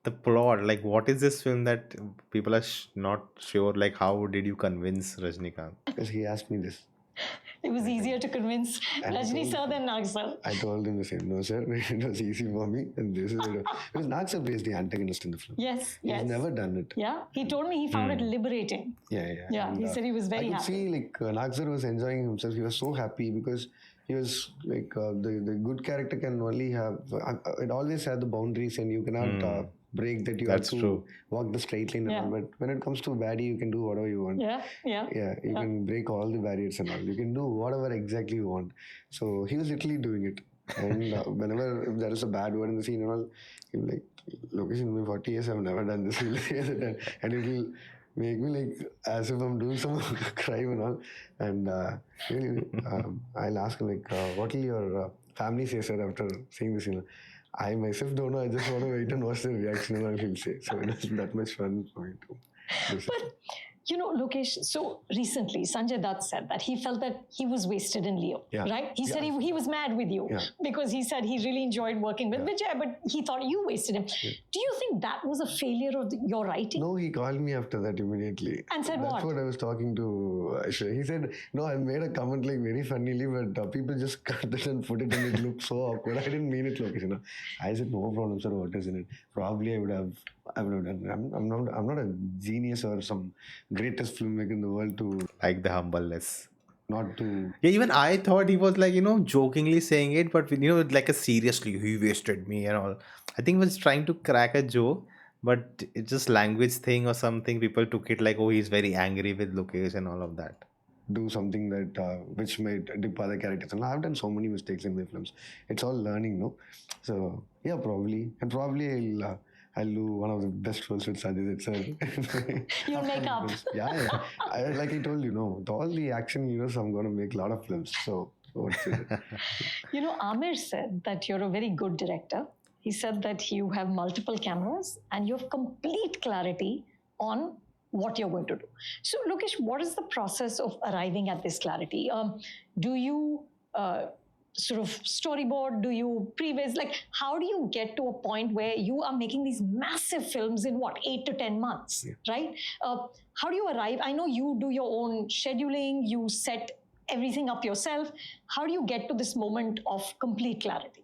the plot. Like, what is this film that people are not sure? Like, how did you convince Rajnikant? Because he asked me this. It was easier to convince And I Rajni told sir than Nag sir. I told him the same. No, sir, it was easy for me, and this is it. Because Nag sir plays the antagonist in the film. Yes, He's yes. never done it. Yeah, he told me he found it liberating. Yeah. Yeah, And, he said he was very I could happy. see, like, Nag sir was enjoying himself. He was so happy because he was like, the good character can only have, it always had the boundaries, and you cannot break that. You That's have to true. walk the straight line and Yeah. all. But when it comes to baddie, you can do whatever you want. Yeah, yeah. Yeah, you can break all the barriers and all. You can do whatever exactly you want. So he was literally doing it. And whenever if there is a bad word in the scene and all, he'll be like, Lokesh, in my 40 years, I've never done this. He'll say that, and it'll make me like as if I'm doing some crime and all. And really, I'll ask him, like, what will your family say, sir, after seeing this scene? I myself don't know. I just want to wait and watch the reaction and all he'll say. So it was that much fun for me to do. But Lokesh, so recently Sanjay Dutt said that he felt that he was wasted in Leo, Yeah. right? He said he was mad with you because he said he really enjoyed working with Vijay, but he thought you wasted him. Do you think that was a failure of your writing? No, he called me after that immediately. And said That's what? what I was talking to Aisha. He said, no, I made a comment like very funnily, but people just cut it and put it and it looked so awkward. I didn't mean it, Lokesh. I said, no problem, sir, what is in it? Probably I would have done. I'm not a genius or some greatest filmmaker in the world to Like the humbleness. not to. Yeah, even I thought he was like, jokingly saying it, but like a seriously, he wasted me and all. I think he was trying to crack a joke, but it's just language thing or something. People took it like, oh, he's very angry with Lokesh and all of that. Do something that which might dip other characters. And I've done so many mistakes in my films. It's all learning, no? So yeah, probably. And probably I'll do one of the best roles with Sajid sir. You'll make up. Yeah. Like I told you, with all the action heroes, I'm going to make a lot of films. So what's it? Aamir said that you're a very good director. He said that you have multiple cameras and you have complete clarity on what you're going to do. So, Lokesh, what is the process of arriving at this clarity? Do you sort of storyboard? Do you previs? Like, how do you get to a point where you are making these massive films in 8 to 10 months, right? How do you arrive? I know you do your own scheduling, you set everything up yourself. How do you get to this moment of complete clarity?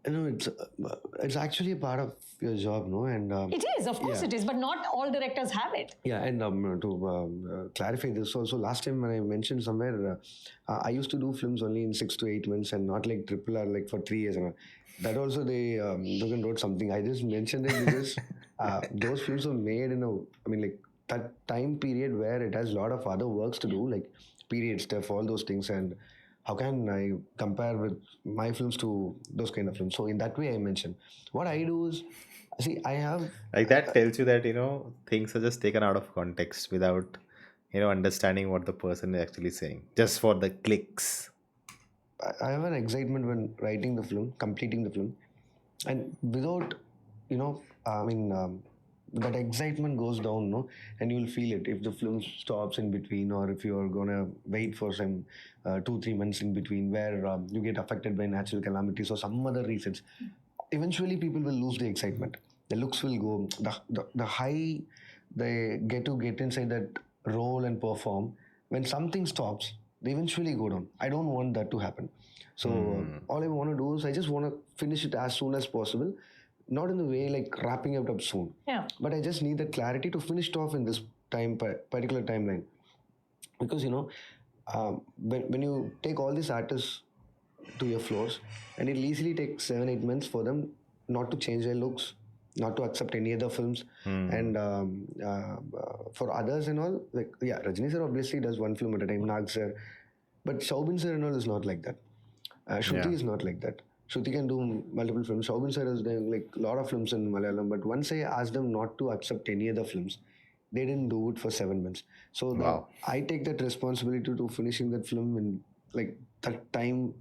It's actually a part of your job, no? And it is, of course, it is, but not all directors have it. Yeah, and to clarify this also, last time when I mentioned somewhere, I used to do films only in 6 to 8 months and not like triple R like for 3 years. That also they Logan wrote something. I just mentioned it because those films were made in that time period where it has a lot of other works to do, like period stuff, all those things, and how can I compare with my films to those kind of films? So in that way, I mentioned what I do is, see, I have Like that tells you that, things are just taken out of context without, understanding what the person is actually saying, just for the clicks. I have an excitement when writing the film, completing the film, and without, that excitement goes down, no, and you'll feel it if the film stops in between, or if you're gonna wait for some 2-3 months in between, where you get affected by natural calamities or some other reasons. Eventually, people will lose the excitement. The looks will go. The high they get inside that role and perform. When something stops, they eventually go down. I don't want that to happen. So all I want to do is I just want to finish it as soon as possible. Not in the way like wrapping it up soon. Yeah. But I just need that clarity to finish it off in this particular timeline. Because when you take all these artists to your floors, and it'll easily take 7-8 months for them not to change their looks, not to accept any other films, and for others and all, like Rajini sir obviously does one film at a time, Nag sir, but Shaubin sir and all is not like that. Shruti is not like that. Shruti can do multiple films. Shaubin sir is doing like a lot of films in Malayalam, but once I asked them not to accept any other films, they didn't do it for 7 months. So Wow. I take that responsibility to finishing that film in like that time,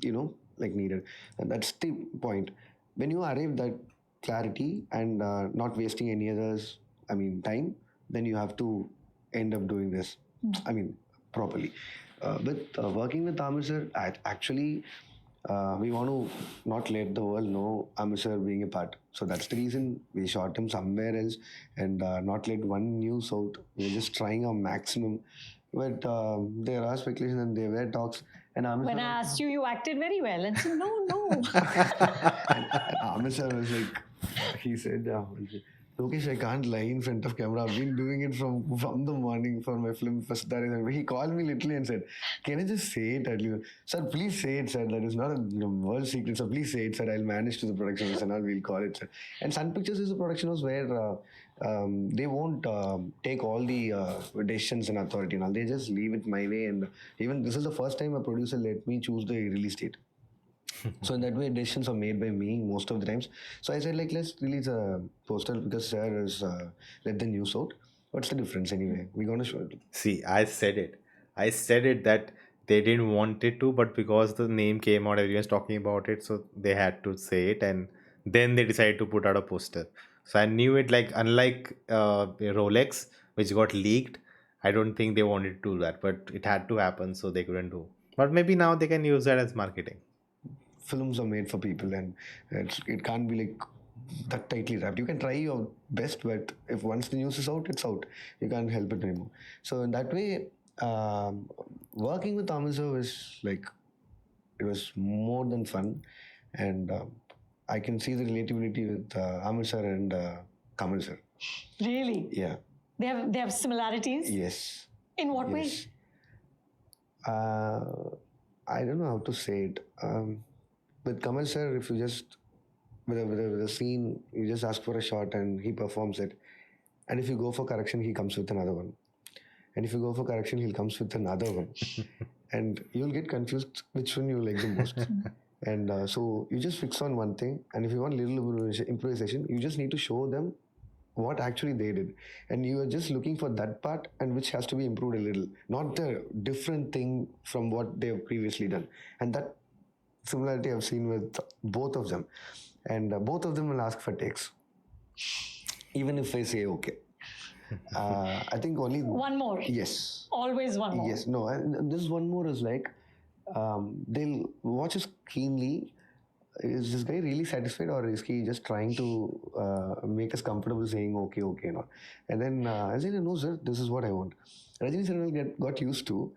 like needed. And that's the point. When you arrive that clarity and not wasting any others, time, then you have to end up doing this, properly. With working with Aamir sir, actually, we want to not let the world know Aamir sir being a part. So that's the reason we shot him somewhere else and not let one news out. We're just trying our maximum. But there are speculations and there were talks. And Aamir When sir, I asked you, you acted very well. And said, no. and Aamir sir was like, he said, Lokesh, I can't lie in front of camera. I've been doing it from the morning for my film first. He called me literally and said, can I just say it at least? Sir, please say it, sir. That is not a world secret. So please say it, sir. I'll manage to the production house and all. We'll call it, sir. And Sun Pictures is a production house where they won't take all the decisions and authority and all. They just leave it my way. And even this is the first time a producer let me choose the release date. So in that way, decisions are made by me most of the times. So I said, let's release a poster because sir has let the news out. What's the difference anyway? We're going to show it. See, I said it. I said it that they didn't want it to, but because the name came out, everyone's talking about it, so they had to say it, and then they decided to put out a poster. So I knew it, like, unlike Rolex, which got leaked. I don't think they wanted to do that, but it had to happen, so they couldn't do. But maybe now they can use that as marketing. Films are made for people, and it can't be like that tightly wrapped. You can try your best, but if once the news is out, it's out. You can't help it anymore. So in that way, working with Aamir sir was like, it was more than fun, and I can see the relatability with Aamir sir and Kamal sir. Really? Yeah. They have similarities? Yes. In what way? Yes. I don't know how to say it. With Kamal sir, if you just with a scene, you just ask for a shot and he performs it. And if you go for correction, he comes with another one. And if you go for correction, he comes with another one. And you'll get confused which one you like the most. And so you just fix on one thing. And if you want little improvisation, you just need to show them what actually they did. And you are just looking for that part and which has to be improved a little, not the different thing from what they have previously done. And that similarity I've seen with both of them. And both of them will ask for takes, even if I say okay. I think only One more. Yes. Always one more. Yes. No. And this one more is like, they'll watch us keenly. Is this guy really satisfied, or is he just trying to make us comfortable saying okay, okay, and all? And then I said, no, sir, this is what I want. Rajini sir got used to,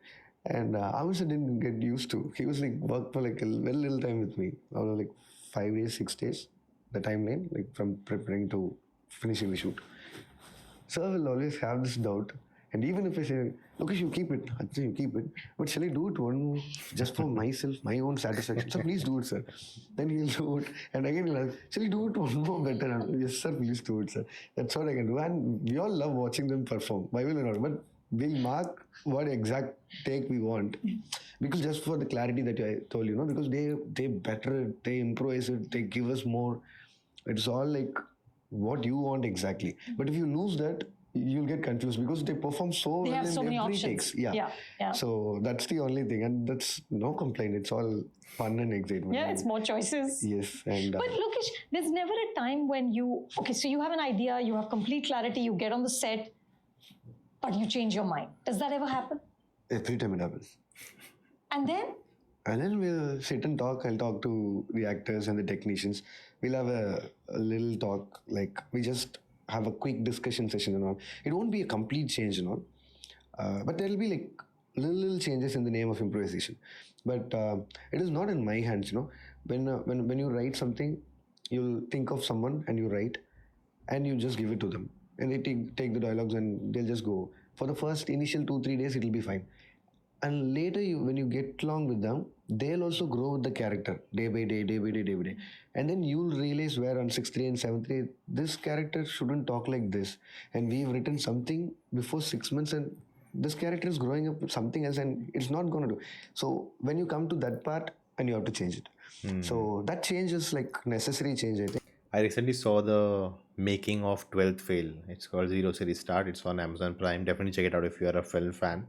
and Aamir sir didn't get used to. He was like worked for like a very little time with me, like 5 days, 6 days, the timeline, like from preparing to finishing the shoot. Sir will always have this doubt. And even if I say, Lokesh, you keep it, Ajay, you keep it, but shall I do it one more just for myself, my own satisfaction? Sir, please do it, sir. Then he'll do it. And again, he'll ask, shall I do it one more better? Yes, sir, please do it, sir. That's what I can do. And we all love watching them perform. Why will we not? But we'll mark what exact take we want. Because just for the clarity that I told you, because they better it, they improvise it, they give us more. It's all like what you want exactly. But if you lose that, you'll get confused because they perform so They well have in so many every options. takes. Yeah. So that's the only thing, and that's no complaint. It's all fun and excitement. Yeah, it's more choices. Yes, and But Lokesh, there's never a time when so you have an idea, you have complete clarity, you get on the set, but you change your mind. Does that ever happen? every time it happens. And then? And then we'll sit and talk. I'll talk to the actors and the technicians. We'll have a little talk, like we just have a quick discussion session and all. It won't be a complete change and all, but there'll be like little changes in the name of improvisation. But it is not in my hands, When you write something, you'll think of someone and you write, and you just give it to them, and they take the dialogues and they'll just go. For the first initial 2-3 days, it'll be fine, and later when you get along with them, they'll also grow with the character day by day, day by day, day by day. And then you'll realize where on 6th day and 7th day, this character shouldn't talk like this, and we've written something before 6 months, and this character is growing up with something else and it's not going to do. So when you come to that part, and you have to change it. So that change is like necessary change, I think. I recently saw the making of 12th Fail. It's called Zero Series Start. It's on Amazon Prime. Definitely check it out if you are a film fan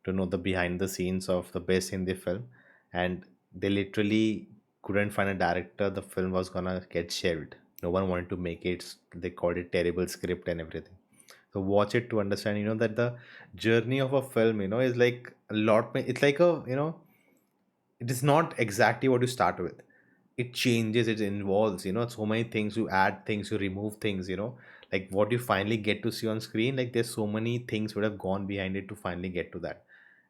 to know the behind the scenes of the best Hindi film. And they literally couldn't find a director. The film was gonna get shelved. No one wanted to make it. They called it terrible script and everything. So watch it to understand, that the journey of a film, is like a lot. It's like it is not exactly what you start with. It changes, it involves, so many things. You add things, you remove things, like what you finally get to see on screen. Like there's so many things would have gone behind it to finally get to that.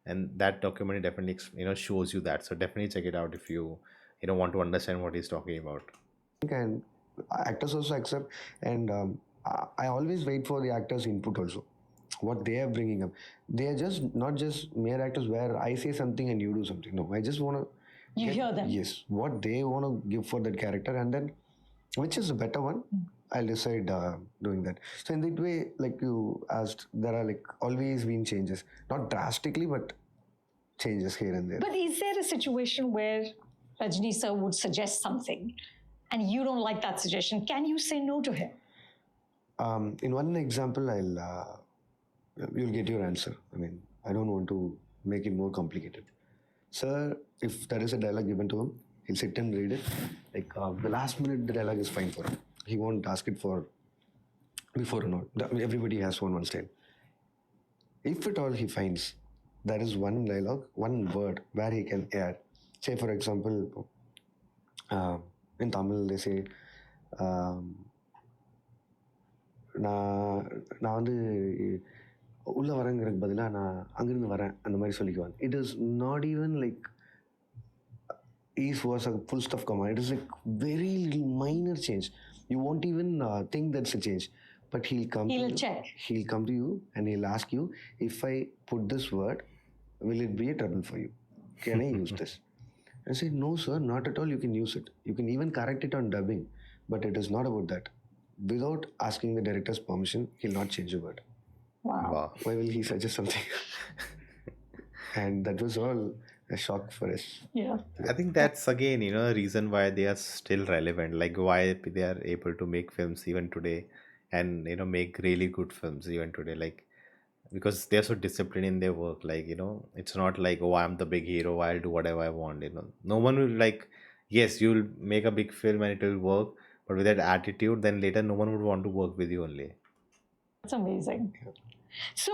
And that documentary definitely, shows you that. So definitely check it out if you, want to understand what he's talking about. And actors also accept, and I always wait for the actors input also, what they are bringing up. They are just not just mere actors where I say something and you do something. No, I just want to Hear them. Yes, what they want to give for that character, and then which is a better one, I'll decide doing that. So in that way, like you asked, there are like always been changes, not drastically, but changes here and there. But is there a situation where Rajni sir would suggest something and you don't like that suggestion? Can you say no to him? In one example, you'll get your answer. I mean, I don't want to make it more complicated. Sir, if there is a dialogue given to him, he'll sit and read it. Like the last minute, the dialogue is fine for him. He won't ask it for before or not. Everybody has one style. If at all he finds there is one dialogue, one word where he can add. Say, for example, in Tamil, they say, um, நான் நான் வந்து உள்ளே வரேங்கிறதுக்கு பதிலாக நான் அங்கேருந்து வரேன் அந்த மாதிரி சொல்லிக்குவாங்க. It is not even like is was a full stop comma. It is like very little minor change. You won't even think that's a change. But he'll come to He'll you. check. He'll come to you and he'll ask you, if I put this word, will it be a trouble for you? Can I use this? I say, no, sir, not at all. You can use it. You can even correct it on dubbing. But it is not about that. Without asking the director's permission, he'll not change a word. Wow. Wow. Why will he suggest something? And that was all a shock for us. Yeah. I think that's again, a reason why they are still relevant, like why they are able to make films even today and, make really good films even today. Like, because they're so disciplined in their work. Like, it's not like, oh, I'm the big hero, I'll do whatever I want. No one will like, yes, you'll make a big film and it will work, but with that attitude, then later no one would want to work with you only. That's amazing. So,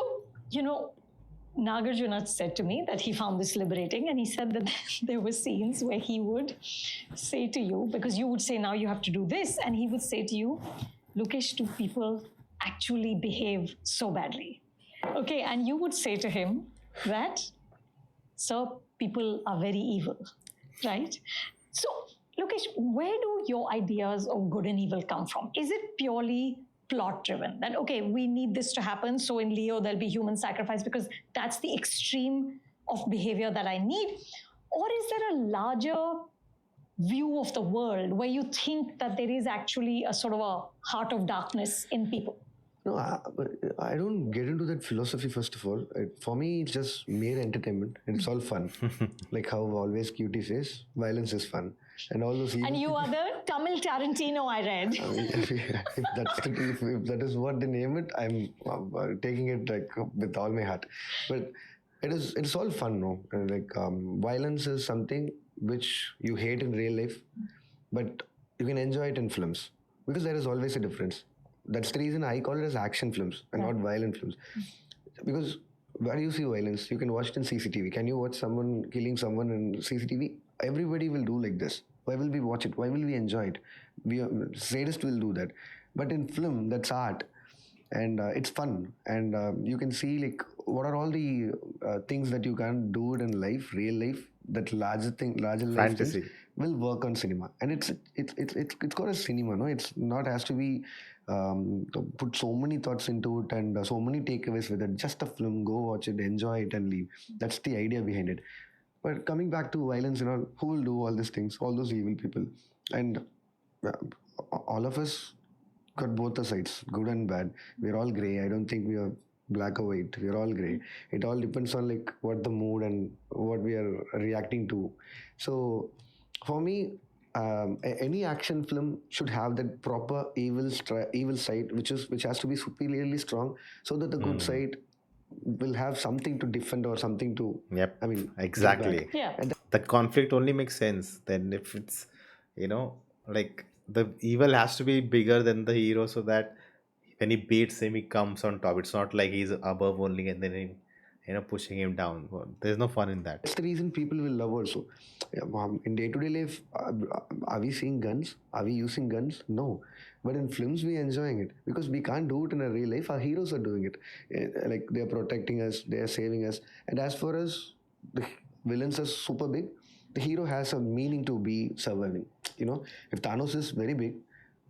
Nagarjuna said to me that he found this liberating, and he said that there were scenes where he would say to you, because you would say, now you have to do this, and he would say to you, Lokesh, do people actually behave so badly? Okay, and you would say to him that, sir, people are very evil, right? So, Lokesh, where do your ideas of good and evil come from? Is it purely plot driven, that okay, we need this to happen, so in Leo there'll be human sacrifice because that's the extreme of behavior that I need? Or is there a larger view of the world where you think that there is actually a sort of a heart of darkness in people? No, I don't get into that philosophy, first of all. For me, it's just mere entertainment. It's all fun. Like how always Cutie says, violence is fun. And all those And you are the Tamil Tarantino, I read. if that is what they name it, I'm taking it like with all my heart. But it's all fun, no? Like violence is something which you hate in real life, but you can enjoy it in films because there is always a difference. That's the reason I call it as action films and not violent films. Because where you see violence, you can watch it in CCTV. Can you watch someone killing someone in CCTV? Everybody will do like this. Why will we watch it? Why will we enjoy it? Sadists will do that. But in film, that's art. And it's fun. And you can see like what are all the things that you can't do it in life, real life, that larger life Fantasy. things will work on cinema. And it's called a cinema, no? It's not has to be to put so many thoughts into it and so many takeaways with it. Just a film, go watch it, enjoy it, and leave. That's the idea behind it. But coming back to violence and all, who will do all these things? All those evil people, and all of us got both the sides, good and bad. We're all grey. I don't think we are black or white. We're all grey. It all depends on like what the mood and what we are reacting to. So, for me, any action film should have that proper evil side, which has to be superiorly strong, so that the good side will have something to defend or something to. Yep. I mean, Exactly. Yeah. And That conflict only makes sense then if it's, like the evil has to be bigger than the hero so that when he beats him, he comes on top. It's not like he's above only and then pushing him down. There's no fun in that. that's the reason people will love also. In day-to-day life, are we seeing guns? Are we using guns? No. But in films, we're enjoying it because we can't do it in a real life. Our heroes are doing it. Like they're protecting us, they're saving us. And as far as the villains are super big, the hero has a meaning to be surviving. If Thanos is very big,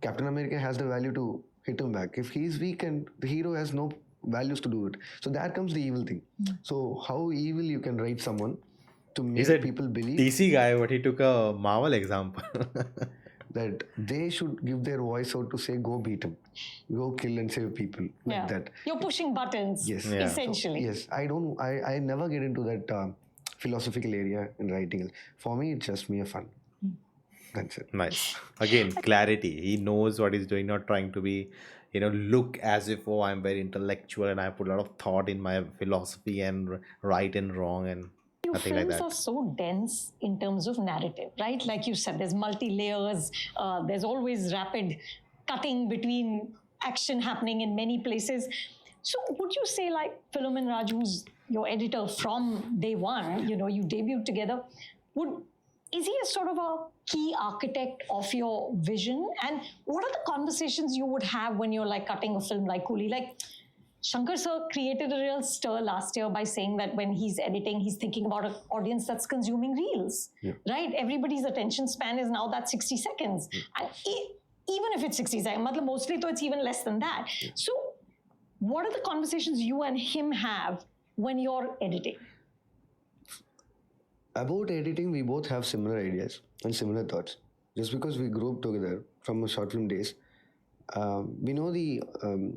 Captain America has the value to hit him back. If he's weak and the hero has no values to do it, so there comes the evil thing. So how evil you can write someone to He's make a people believe DC guy, but he took a Marvel example. that they should give their voice out to say, go beat him, go kill and save people, like that. You're pushing buttons, Yes. Yeah. essentially. Yes, I never get into that philosophical area in writing. For me, it's just mere fun. That's it. Nice. Again, clarity. He knows what he's doing, not trying to be, look as if, oh, I'm very intellectual and I put a lot of thought in my philosophy and right and wrong and Your nothing like films that. are so dense in terms of narrative, right? Like you said, there's multi-layers, there's always rapid cutting between action happening in many places. So would you say like Film and Raj, who's your editor from day one, you debuted together, is he a sort of a key architect of your vision? And what are the conversations you would have when you're like cutting a film like Coolie? Like Shankar sir created a real stir last year by saying that when he's editing, he's thinking about an audience that's consuming reels, right? Everybody's attention span is now that 60 seconds. And even if it's 60 seconds, mostly though it's even less than that. So what are the conversations you and him have when you're editing? About editing, we both have similar ideas and similar thoughts. Just because we grew up together from our short film days, we know the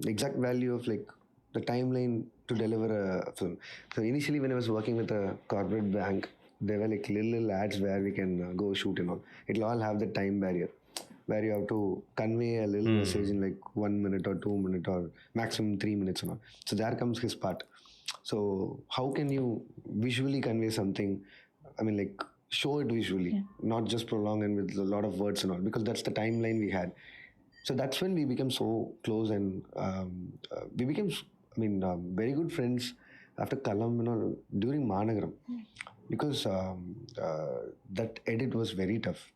exact value of like the timeline to deliver a film. So initially, when I was working with a corporate bank, there were like little ads where we can go shoot and all. It'll all have the time barrier where you have to convey a little message in like 1 minute or 2 minutes or maximum 3 minutes and all. So there comes his part. So how can you visually convey something? I mean, like show it visually, not just prolong and with a lot of words and all, because that's the timeline we had. So that's when we became so close, and we became, very good friends after Kalam, during Managaram, because that edit was very tough.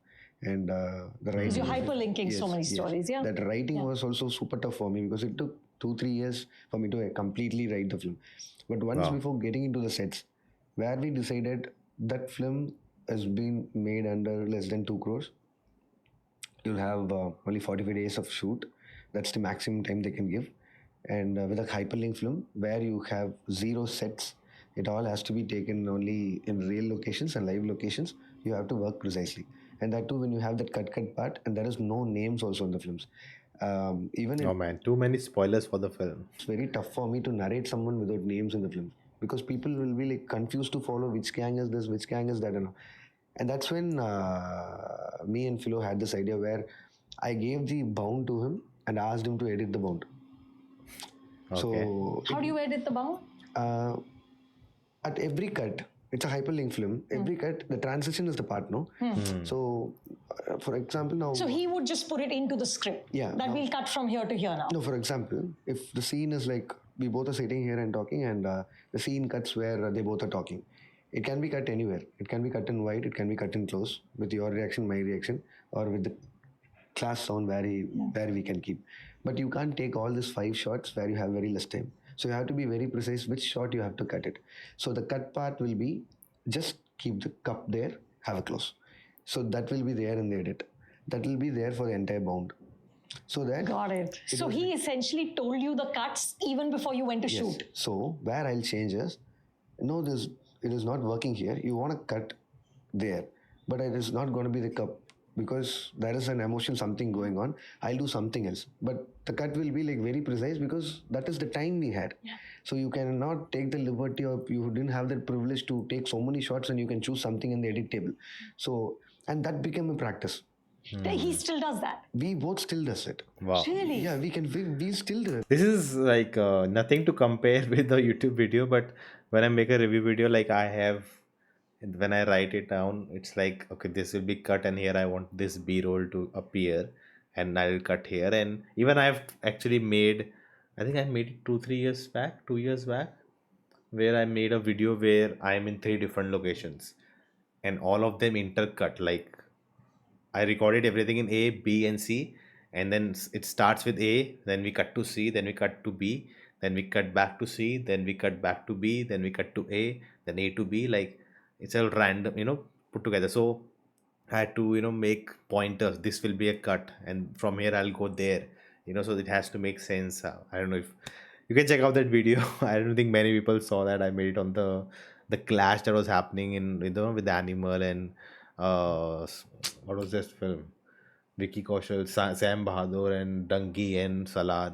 And the writing. Because you're hyperlinking so many stories, yeah? That writing was also super tough for me because it took 2-3 years for me to completely write the film. But once before getting into the sets, where we decided that film has been made under less than 2 crores, you'll have only 45 days of shoot. That's the maximum time they can give. And with a hyperlink film where you have 0 sets, it all has to be taken only in real locations and live locations. You have to work precisely. And that too, when you have that cut part, and there is no names also in the films. Oh man, too many spoilers for the film. It's very tough for me to narrate someone without names in the film, because people will be like confused to follow which gang is this, which gang is that, and that's when me and Philo had this idea where I gave the bound to him and asked him to edit the bound. Okay. So how do you edit the bound? At every cut, it's a hyperlink film. Every cut, the transition is the part, no? So, for example, now. So he would just put it into the script. That we'll cut from here to here now. No, for example, if the scene is like we both are sitting here and talking, and the scene cuts where they both are talking, it can be cut anywhere. It can be cut in wide, it can be cut in close, with your reaction, my reaction, or with the class sound where we can keep. But you can't take all these 5 shots where you have very less time. So you have to be very precise which shot you have to cut it. So the cut part will be just keep the cup there, have a close. So that will be there in the edit. That will be there for the entire bound. So that. Got it. So he essentially told you the cuts even before you went to shoot. So where I'll change is, no, it is not working here. You want to cut there, but it is not going to be the cup, because there is an emotion, something going on. I'll do something else, but the cut will be like very precise because that is the time we had. So you cannot take the liberty, or you didn't have that privilege to take so many shots and you can choose something in the edit table. So, and that became a practice. He still does that. We both still does it. Wow. Really? Yeah, we still do it. This is like nothing to compare with the YouTube video, but when I make a review video, like when I write it down, it's like, okay, this will be cut, and here I want this B-roll to appear, and I'll cut here. And even I've actually made, I think I made it 2 years back, where I made a video where I'm in 3 different locations, and all of them intercut. Like I recorded everything in A, B, and C, and then it starts with A, then we cut to C, then we cut to B, then we cut back to C, then we cut back to B, then we cut to A, then A to B. Like it's all random, put together. So I had to, make pointers. This will be a cut, and from here I'll go there. So it has to make sense. I don't know if you can check out that video. I don't think many people saw that. I made it on the clash that was happening in with Animal and what was this film? Vicky Kaushal, Sam Bahadur, and Dangi and Salad.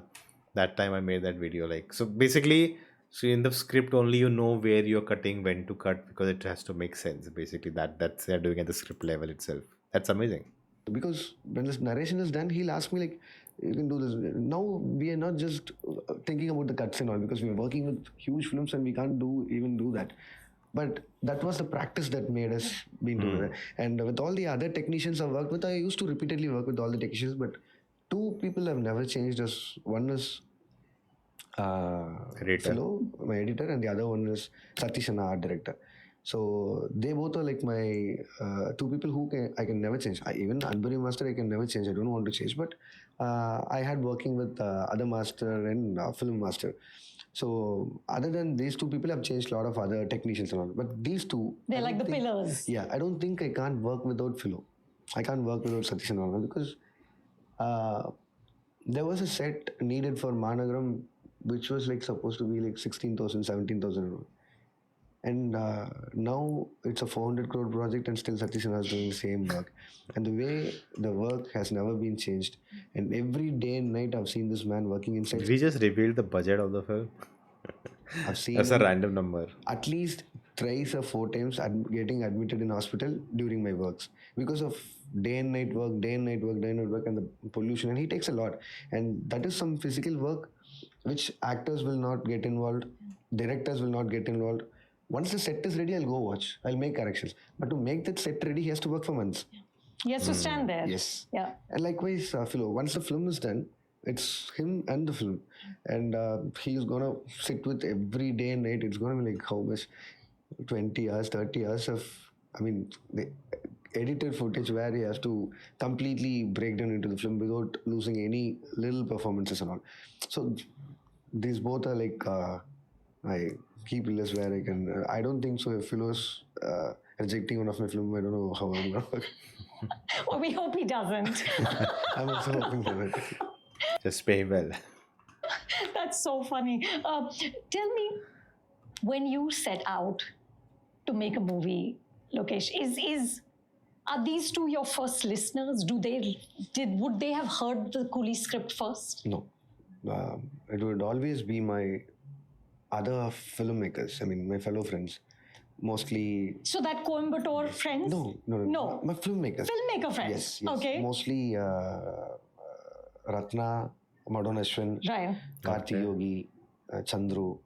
That time I made that video. Like, so basically, so in the script only you know where you're cutting, when to cut, because it has to make sense. Basically, that's they're doing at the script level itself. That's amazing. Because when this narration is done, he'll ask me like, you can do this. Now we are not just thinking about the cuts and all, because we are working with huge films and we can't even do that. But that was the practice that made us be together. And with all the other technicians I've worked with, I used to repeatedly work with all the technicians, but 2 people have never changed us. One is Editor. Philo, my editor, and the other one is Satish, an art director. So they both are like my two people who I can never change. Even Anbari master I can never change. I don't want to change. But I had working with other master and film master. So other than these two people, I've changed a lot of other technicians and all. But these two, They're like the pillars. yeah, I don't think I can't work without Philo. I can't work without Satish and all because uh, there was a set needed for Managram which was like supposed to be like 16,000, 17,000, and now it's a 400 crore project and still Satish is doing the same work. And the way the work has never been changed. And every day and night I've seen this man working inside. We just revealed the budget of the film. I've seen That's a him random number. at least thrice or four times getting admitted in hospital during my works because of day and night work, day and night work, day and night work, and the pollution. And he takes a lot, and that is some physical work which actors will not get involved, directors will not get involved. Once the set is ready, I'll go watch. I'll make corrections. But to make that set ready, he has to work for months. He has to stand there. Yes. Yeah. And likewise, Philo, once the film is done, it's him and the film. And he's going to sit with every day and night. It's going to be like how much? 20 hours, 30 hours of, the edited footage where he has to completely break down into the film without losing any little performances and all. So these both are like my key pillars where I can. I don't think so. If Philo's rejecting one of my film, I don't know how I'm gonna work. Well, we hope he doesn't. I'm also hoping for it. Just pay well. That's so funny. Tell me, when you set out to make a movie, Lokesh, are these two your first listeners? Would they have heard the Coolie script first? No, it would always be my other filmmakers. I mean, my fellow friends, mostly. So that Coimbatore friends? No. My filmmakers. Filmmaker friends. Yes. Okay. Mostly Ratna, Madon Ashwin, Right. Karthi Yogi, Chandru,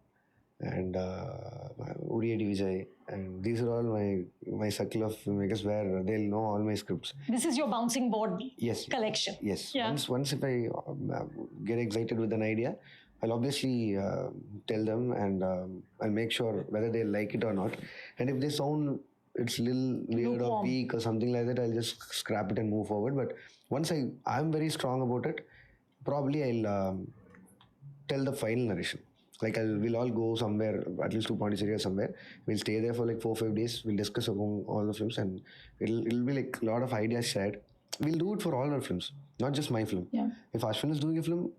and Uriyadi Vijay. And these are all my circle of filmmakers where they'll know all my scripts. This is your bouncing board Yes. collection. Yes. Yeah. Once if I get excited with an idea, I'll obviously tell them and I'll make sure whether they like it or not. And if they sound it's little weird or Lukewarm. weak or something like that, I'll just scrap it and move forward. But once I'm very strong about it, probably I'll tell the final narration. Like we'll all go somewhere, at least to Pondicherry or somewhere. We'll stay there for like 4-5 days. We'll discuss among all the films, and it'll be like a lot of ideas shared. We'll do it for all our films, not just my film. Yeah. If Ashwin is doing a film,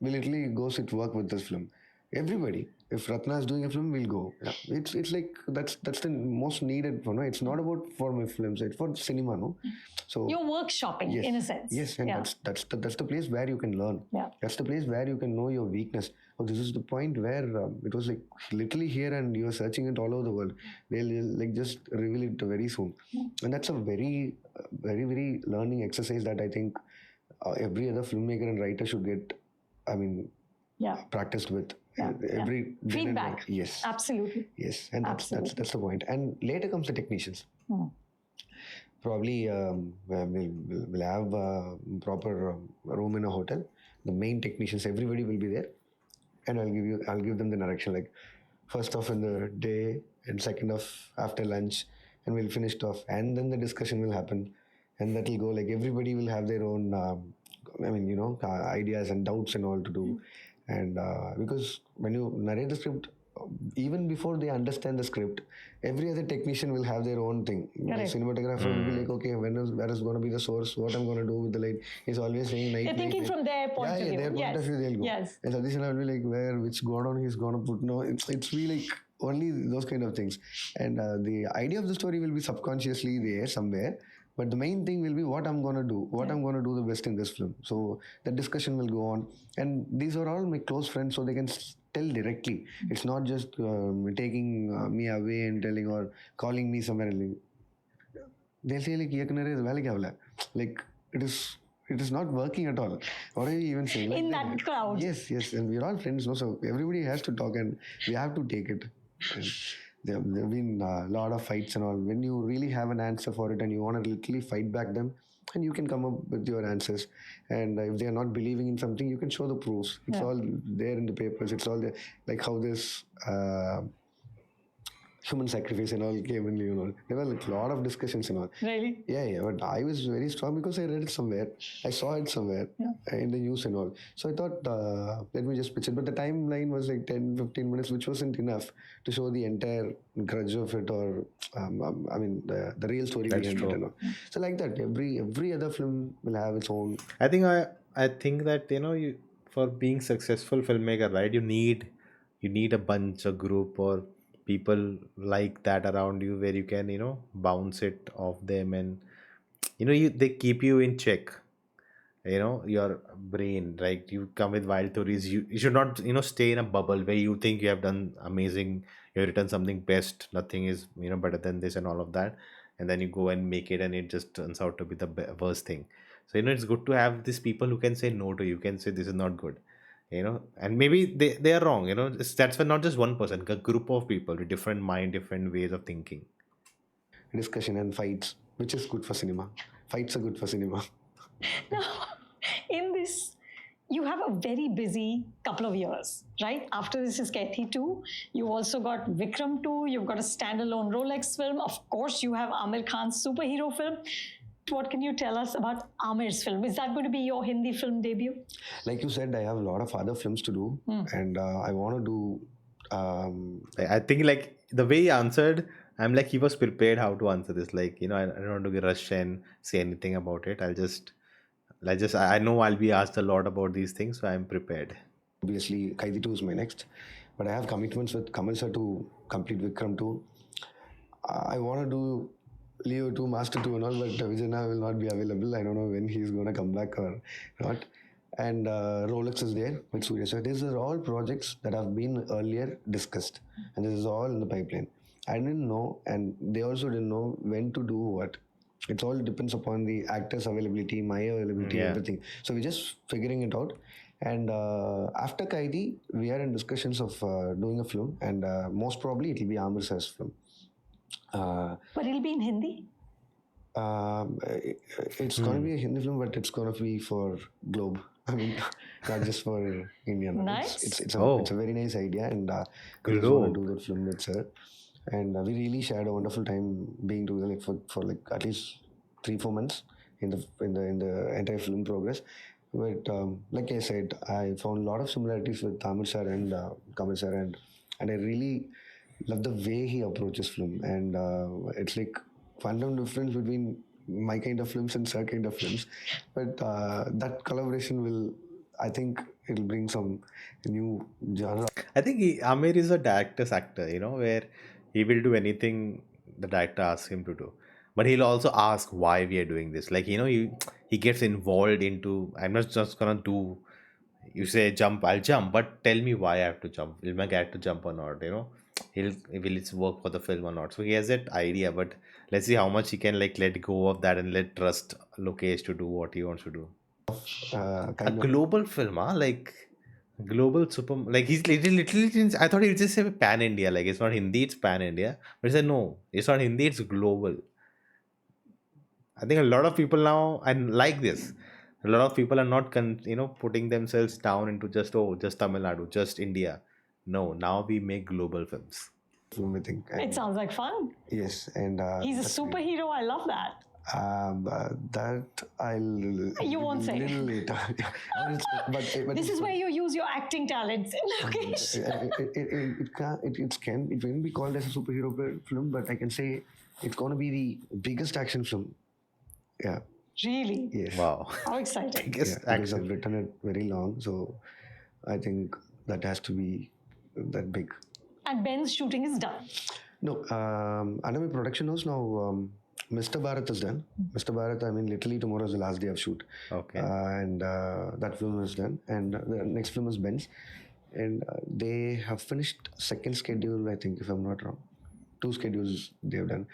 we'll literally go sit work with this film. Everybody. If Ratna is doing a film, we'll go. Yeah. It's like that's the most needed one. No? It's not about for my films. It's for cinema, no. So You're workshopping yes, in a sense. yes, and Yeah. that's the place where you can learn. Yeah. That's the place where you can know your weakness. Oh, this is the point where it was like literally here, and you're searching it all over the world. They'll like just reveal it very soon, and that's a very, very learning exercise that I think every other filmmaker and writer should get. I mean, Yeah. practiced with Yeah, every day and Feedback. night. Yes, Absolutely. yes, and that's the point. And later comes the technicians. Hmm. Probably we'll have a proper room in a hotel. The main technicians, everybody will be there, and I'll give them the direction like first off in the day and second off after lunch, and we'll finish it off, and then the discussion will happen, and that will go like everybody will have their own ideas and doubts and all to do, and because when you narrate the script, even before they understand the script, every other technician will have their own thing. The Correct. cinematographer will be like, okay, where is going to be the source? What I'm going to do with the light? He's always saying night. They're thinking from their point of view. their point Yes. of view, they'll go. Yes. And Satish and I will be like, which Gordon he's going to put? No, it's really like only those kind of things. And the idea of the story will be subconsciously there somewhere. But the main thing will be what I'm going to do, I'm going to do the best in this film. So the discussion will go on. And these are all my close friends, so they can tell directly. It's not just taking me away and telling or calling me somewhere. They'll say like, like it is not working at all. What are you even saying? Like In that crowd. Yes, and we're all friends, no? So everybody has to talk and we have to take it. And there have been a lot of fights and all. When you really have an answer for it and you want to literally fight back them, and you can come up with your answers. And if they are not believing in something, you can show the proofs. It's Yeah. all there in the papers. It's all there, like how this human sacrifice and all came in, you know. There were like a lot of discussions and all. Really? Yeah, but I was very strong because I read it somewhere. I saw it somewhere in the news and all. So I thought, let me just pitch it. But the timeline was like 10, 15 minutes, which wasn't enough to show the entire grudge of it, or, I mean, the real story That's behind true. it and all. So like that, every other film will have its own. I think that you, for being successful filmmaker, right, you need a bunch, a group, or people like that around you where you can bounce it off them, and they keep you in check. Your brain, right? You come with wild theories. You should not stay in a bubble where you think you have done amazing, you have written something best, nothing is better than this and all of that, and then you go and make it and it just turns out to be the worst thing. So it's good to have these people who can say no to you, can say this is not good, and maybe they are wrong. That's for not just one person, a group of people with different mind, different ways of thinking. Discussion and fights, which is good for cinema. Fights are good for cinema. Now, in this, you have a very busy couple of years, right? After this is Kethi 2, you also got Vikram 2, you've got a standalone Rolex film. Of course, you have Aamir Khan's superhero film. What can you tell us about Aamir's film? Is that going to be your Hindi film debut? Like you said, I have a lot of other films to do, and I want to do. I think like the way he answered, I'm like he was prepared how to answer this. Like I don't want to rush and say anything about it. I know I'll be asked a lot about these things, so I'm prepared. Obviously, Kaidi 2 is my next, but I have commitments with Kamal sir to complete Vikram 2. I want to do Leo 2, Master 2 and all, but Vijayna will not be available. I don't know when he's going to come back or not. And Rolex is there with Surya. So these are all projects that have been earlier discussed, and this is all in the pipeline. I didn't know, and they also didn't know when to do what. It all depends upon the actor's availability, my availability, Yeah. everything. So we're just figuring it out. And after Kaidi, we are in discussions of doing a film, and most probably it will be Amir Sir's film. But it'll be in Hindi? It's going to be a Hindi film, but it's going to be for Globe. I mean, not just for India. Nice. It's Oh. a very nice idea, and we just want to do that film with her. And we really shared a wonderful time being together, like for like at least 3-4 months in the entire film progress. But like I said, I found a lot of similarities with Tamil sir and Kamal sir, and I really love the way he approaches film, and it's like quantum difference between my kind of films and sir kind of films. But that collaboration will, I think, it'll bring some new genre. I think Amir is a director's actor, where he will do anything the director asks him to do. But he'll also ask why we are doing this. Like, he gets involved into, I'm not just gonna do, you say jump, I'll jump, but tell me why I have to jump. Will my character jump or not? Will it work for the film or not? So he has that idea, but let's see how much he can like let go of that and let trust Lokesh to do what he wants to do. A Kind of global film, huh? Like global super, like he's literally. I thought he'd just say pan India, like it's not Hindi, it's pan India. But he said no, it's not Hindi, it's global. I think a lot of people now and like this. A lot of people are not, putting themselves down into just Tamil Nadu, just India. No, now we make global films. film, I think. It sounds like fun. Yes, and He's a superhero. I love that. that I'll You won't say. little later. but This is where you use your acting talents, Lokesh. it can be called as a superhero film, but I can say it's going to be the biggest action film. Yeah. Really? Yes. Wow. How exciting. Biggest Yeah, because action. I've written it very long, so I think that has to be that big. And Ben's shooting is done. No, under my production house now, Mr. Bharat is done. Mr. Bharat, I mean, literally tomorrow is the last day of shoot. Okay. And that film is done. And the next film is Ben's. And they have finished second schedule, I think, if I'm not wrong. 2 schedules they have done.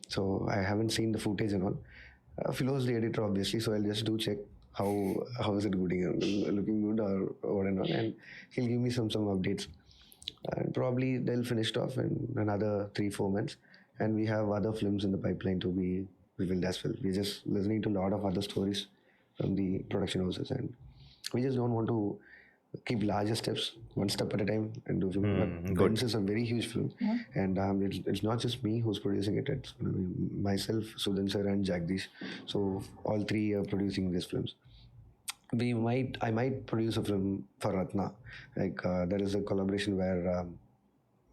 So I haven't seen the footage and all. Philo is the editor, obviously, so I'll just do check how is it looking good or what and all. And he'll give me some updates. And probably they'll finish it off in another 3-4 months. And we have other films in the pipeline to be fulfilled as well. We're just listening to a lot of other stories from the production houses, and we just don't want to keep larger steps, one step at a time, and do film. But good. Guns is a very huge film, and it's not just me who's producing it. It's myself, Sudhan sir, and Jagdish. So all three are producing these films. I might produce a film for Ratna. Like there is a collaboration where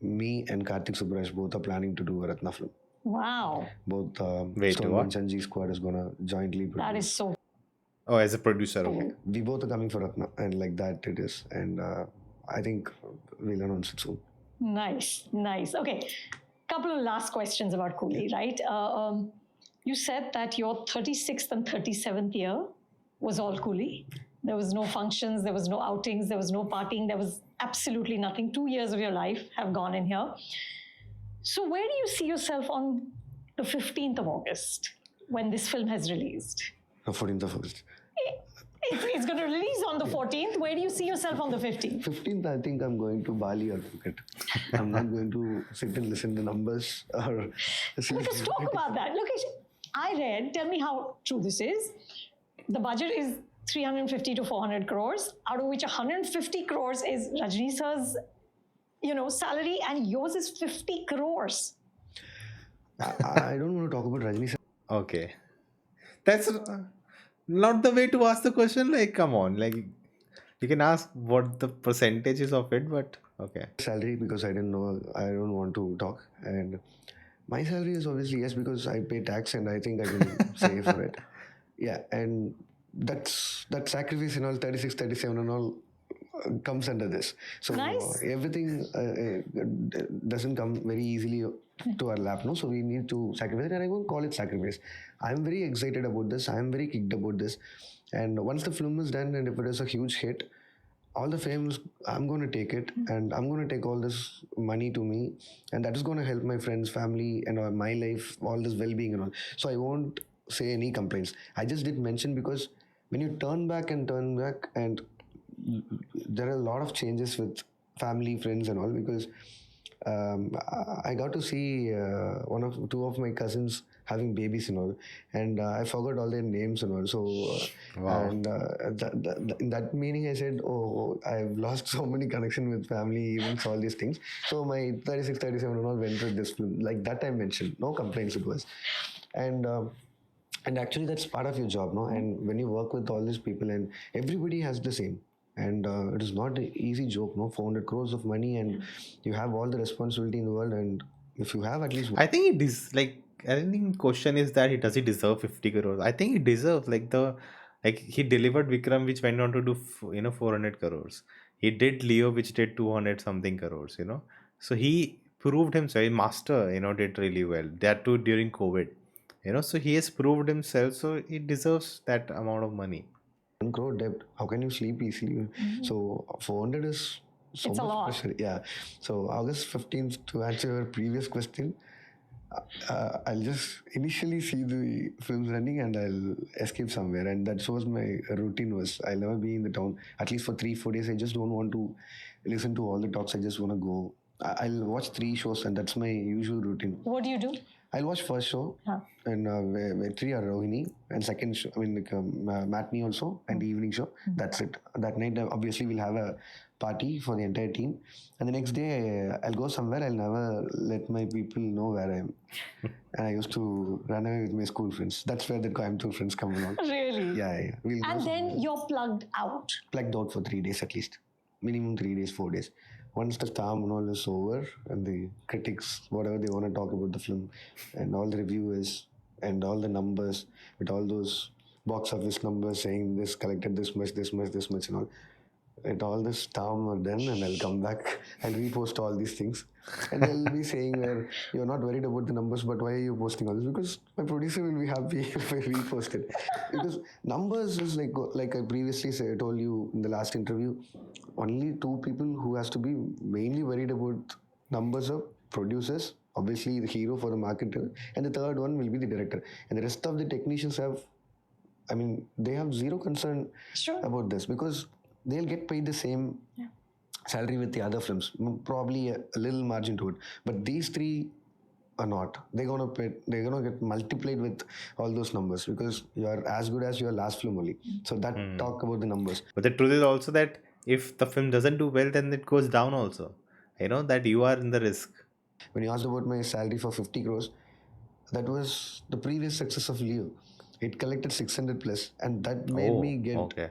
me and Karthik Subraj both are planning to do a Ratna film. Wow. Both Wait, Stone what? Bench and G Squad is gonna jointly produce. That is so Oh, as a producer, okay. We both are coming for Ratna, and like that it is. And I think we'll announce it soon. nice. Nice. Okay. Couple of last questions about Coolie, right? You said that your 36th and 37th year was all Coolie. There was no functions, there was no outings, there was no partying, there was absolutely nothing. 2 years of your life have gone in here. So where do you see yourself on the 15th of August when this film has released? 14th of August. It's going to release on the 14th. Where do you see yourself on the 15th? 15th, I think I'm going to Bali or Phuket. I'm not going to sit and listen to numbers or. Let's talk about that. Lokesh, I read, tell me how true this is. The budget is 350 to 400 crores, out of which 150 crores is Rajini sir's, salary, and yours is 50 crores. I don't want to talk about Rajini sir. Okay. That's not the way to ask the question. Like, come on. Like, you can ask what the percentages of it, but okay. Salary because I didn't know. I don't want to talk. And my salary is obviously yes because I pay tax and I think I can save for it. Yeah, and that sacrifice and all 36, 37 and all comes under this. So Nice. everything doesn't come very easily to our lap, no? So we need to sacrifice it, and I won't call it sacrifice. I'm very excited about this. I'm very kicked about this. And once the film is done, and if it is a huge hit, all the fame I'm going to take it, and I'm going to take all this money to me, and that is going to help my friends, family, and my life, all this well-being and all. So I won't say any complaints. I just did mention because when you turn back, and there are a lot of changes with family, friends, and all because I got to see two of my cousins having babies and all, and I forgot all their names and all. So, Wow. and in that meaning, I said, "Oh, I've lost so many connection with family, events, all these things." So my 36, 37 and all went with this film. Like that I mentioned, no complaints it was, and. And actually, that's part of your job, no? And when you work with all these people, and everybody has the same, and it is not an easy joke, no? 400 crores of money, and you have all the responsibility in the world, and if you have at least I think it is like, I think question is that does he deserve 50 crores? I think he deserves like he delivered Vikram, which went on to do 400 crores. He did Leo, which did 200 something crores. So he proved himself. Master, did really well. That too during COVID. So he has proved himself. So he deserves that amount of money. 1 crore debt, how can you sleep easily? So 400 is so It's a much lot. pressure. Yeah. So August 15th, to answer your previous question, I'll just initially see the films running and I'll escape somewhere. And that shows my routine was I'll never be in the town. At least for 3-4 days, I just don't want to listen to all the talks. I just want to go. I'll watch 3 shows and that's my usual routine. What do you do? I'll watch first show and Vetri or Rohini, and second show, matinee also, and the evening show. That's it. That night, obviously, we'll have a party for the entire team, and the next day, I'll go somewhere. I'll never let my people know where I am. And I used to run away with my school friends. That's where the Coimbatore friends come along. Really? Yeah. We'll go And then you're plugged out. plugged out for 3 days at least. Minimum 3 days, 4 days. Once the storm and all is over and the critics, whatever they want to talk about the film and all the reviewers and all the numbers with all those box office numbers saying this collected this much and all. At all this storm are done and I'll come back and repost all these things. And they'll be saying where you're not worried about the numbers, but why are you posting all this? Because my producer will be happy if I repost it. Because numbers is like I previously told you in the last interview, only 2 people who has to be mainly worried about numbers are producers, obviously the hero for the marketer, and the third one will be the director. And the rest of the technicians they have zero concern about this because they'll get paid the same salary with the other films, probably a little margin to it. But these 3 or not, they're gonna get multiplied with all those numbers because you are as good as your last film only. So that talk about the numbers. But the truth is also that if the film doesn't do well, then it goes down also. That you are in the risk. When you asked about my salary for 50 crores, that was the previous success of Leo. It collected 600 plus, and that made Oh, me get okay.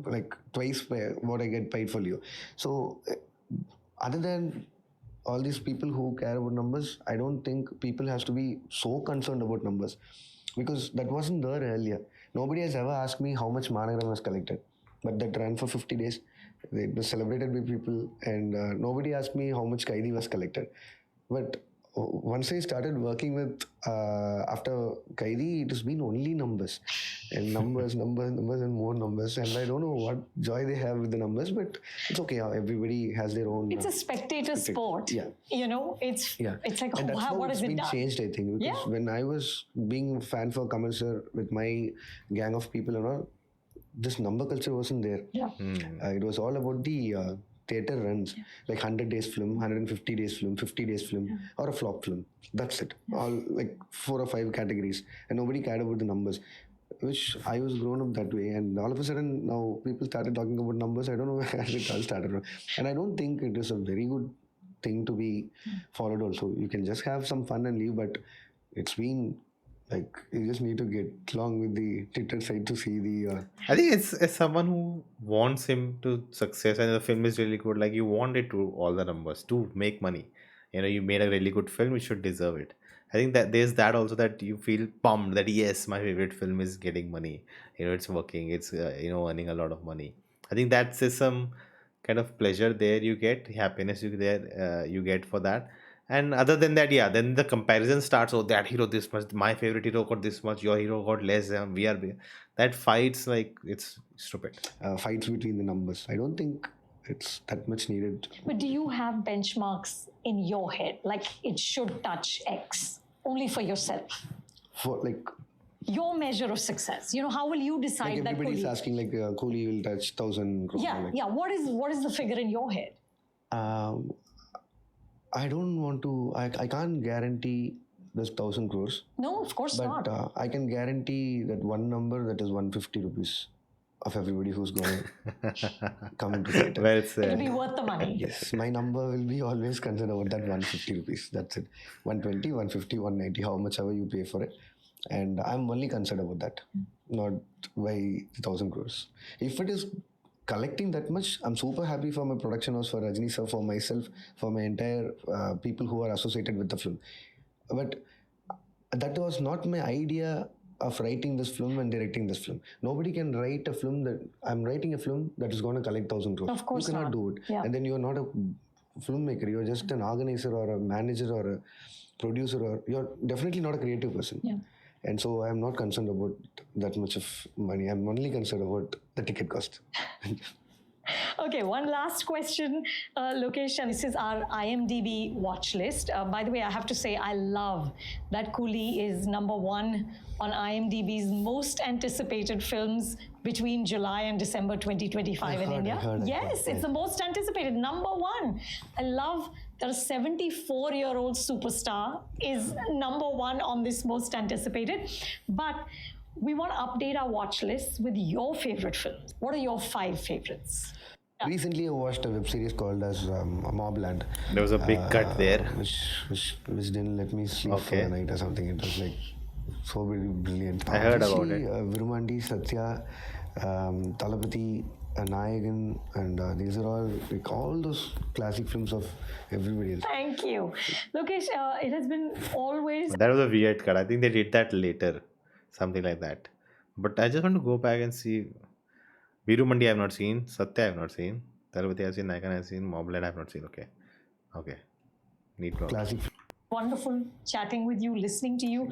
like twice what I get paid for Leo. So, other than all these people who care about numbers, I don't think people has to be so concerned about numbers because that wasn't there earlier. Nobody has ever asked me how much Managram has collected, but that ran for 50 days. It was celebrated by people, and nobody asked me how much Kaidi was collected. But once I started working with after Kaidi, it has been only numbers and numbers, numbers, and more numbers. And I don't know what joy they have with the numbers, but it's okay. Everybody has their own. It's a spectator sport. Yeah. It's like, And that's wow, how what it's has it been done? changed, I think, because Yeah. when I was being a fan for Kamal sir with my gang of people and all, this number culture wasn't there. Yeah. It was all about the theater runs, like 100 days film, 150 days film, 50 days film, or a flop film. That's it. All like 4 or 5 categories, and nobody cared about the numbers. Which I was grown up that way, and all of a sudden now people started talking about numbers. I don't know where it all started from, and I don't think it is a very good thing to be followed. Also, you can just have some fun and leave, but it's been like you just need to get along with the Twitter side to see the. I think it's as someone who wants him to success and the film is really good. Like you want it to all the numbers to make money. You made a really good film, you should deserve it. I think that there's that also that you feel pumped that yes, my favorite film is getting money. It's working. It's earning a lot of money. I think that's some kind of pleasure there you get, happiness you get for that. And other than that, yeah, then the comparison starts. Oh, that hero this much, my favorite hero got this much, your hero got less, and we are that fights like it's stupid. Fights between the numbers. I don't think it's that much needed. But do you have benchmarks in your head? Like it should touch X only for yourself? For like Your measure of success. How will you decide that? everybody's Coolie? asking, like Coolie will touch 1,000 crore. Yeah, Like, yeah. What is the figure in your head? um, I don't want to. I can't guarantee this 1,000 crores, No, of course but not. I can guarantee that one number, that is 150 rupees of everybody who's going to come into theatre. Well It'll said. be worth the money. Yes, my number will be always considered about that 150 rupees. That's it. 120, 150, 190, how much ever you pay for it. And I'm only concerned about that, not by 1,000 crores. If it is collecting that much, I'm super happy for my production house, for Rajini sir, for myself, for my entire people who are associated with the film. But that was not my idea of writing this film and directing this film. Nobody can write a film that I'm writing a film that is going to collect 1,000 crores. Of course you cannot not. do it. Yeah. And then you're not a filmmaker. You're just an organizer or a manager or a producer, or you're definitely not a creative person. Yeah. And so I'm not concerned about that much of money. I'm only concerned about the ticket cost. Okay, one last question, Lokesh, and this is our IMDb watch list. By the way, I have to say, I love that Coolie is #1 on IMDb's most anticipated films between July and December 2025 in India. I Yes, it's the most anticipated, #1. I love that a 74-year-old superstar is #1 on this most anticipated. But we want to update our watch list with your favorite films. What are your 5 favorites? Recently, I watched a web series called as Mobland. There was a big cut there. Which didn't let me sleep for Okay. the night or something. It was like so very brilliant. I heard about it. Virumandi, Satya, Talapati, Nayagan, and these are all those classic films of everybody else. Thank you. Lokesh, it has been always That was a weird cut. I think they did that later, something like that. But I just want to go back and see. Virumandi I have not seen. Satya I have not seen. Talapati I have seen. Nayakan I have seen. Mobland I have not seen. Okay. Need to. Classic. wonderful chatting with you, listening to you,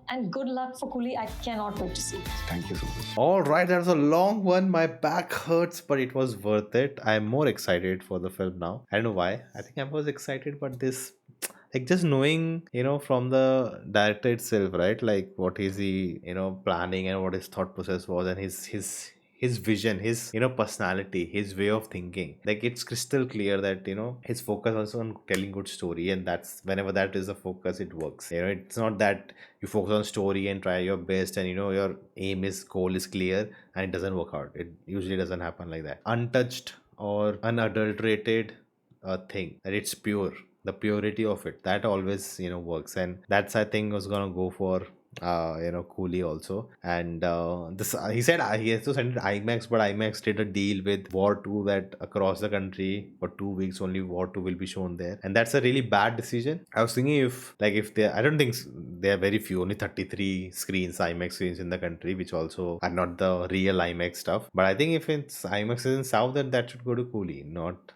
and good luck for Coolie. I cannot wait to see it. Thank you so much. All right, that was a long one. My back hurts, but it was worth it. I'm more excited for the film now. I don't know why. I think I was excited, but this, like, just knowing, from the director itself, right? Like, what is he, planning and what his thought process was, and his vision, his personality, his way of thinking. Like it's crystal clear that his focus also on telling good story, and that's whenever that is the focus, it works. It's not that you focus on story and try your best, and your aim is goal is clear, and it doesn't work out. It usually doesn't happen like that. Untouched or unadulterated thing, that it's pure, the purity of it, that always works. And that's, I think, was gonna go for Coolie also. And this he said he has to send it IMAX, but IMAX did a deal with War 2 that across the country for 2 weeks only War 2 will be shown there, and that's a really bad decision. I was thinking if they, I don't think there are very few, only 33 screens, IMAX screens in the country, which also are not the real IMAX stuff. But I think if it's IMAX is in South, then that should go to Coolie, not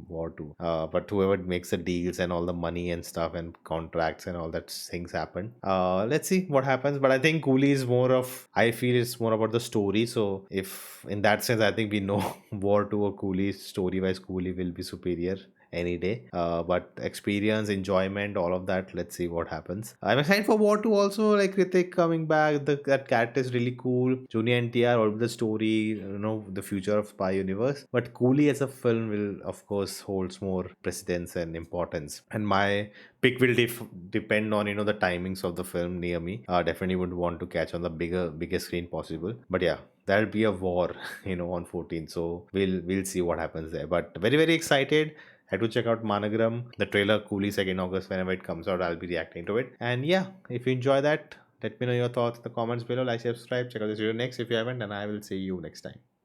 War 2. But whoever makes the deals and all the money and stuff and contracts and all that things happen. Let's see what happens. But I think Coolie is more of, I feel it's more about the story. So if in that sense, I think we know War 2 or Coolie, story wise, Coolie will be superior any day. But experience, enjoyment, all of that, let's see what happens. I'm excited for War 2 also, like Ritik coming back. That character is really cool. Junior NTR, all the story, the future of Spy Universe. But Coolie as a film will, of course, holds more precedence and importance. And my pick will depend on the timings of the film near me. Definitely would want to catch on the biggest screen possible. But yeah, that'll be a war, on 14. So we'll see what happens there. But very very excited. Had to check out Managram, the trailer Coolie 2nd August. Whenever it comes out, I'll be reacting to it. And yeah, if you enjoy that, let me know your thoughts in the comments below. Like, subscribe, check out this video next if you haven't, and I will see you next time.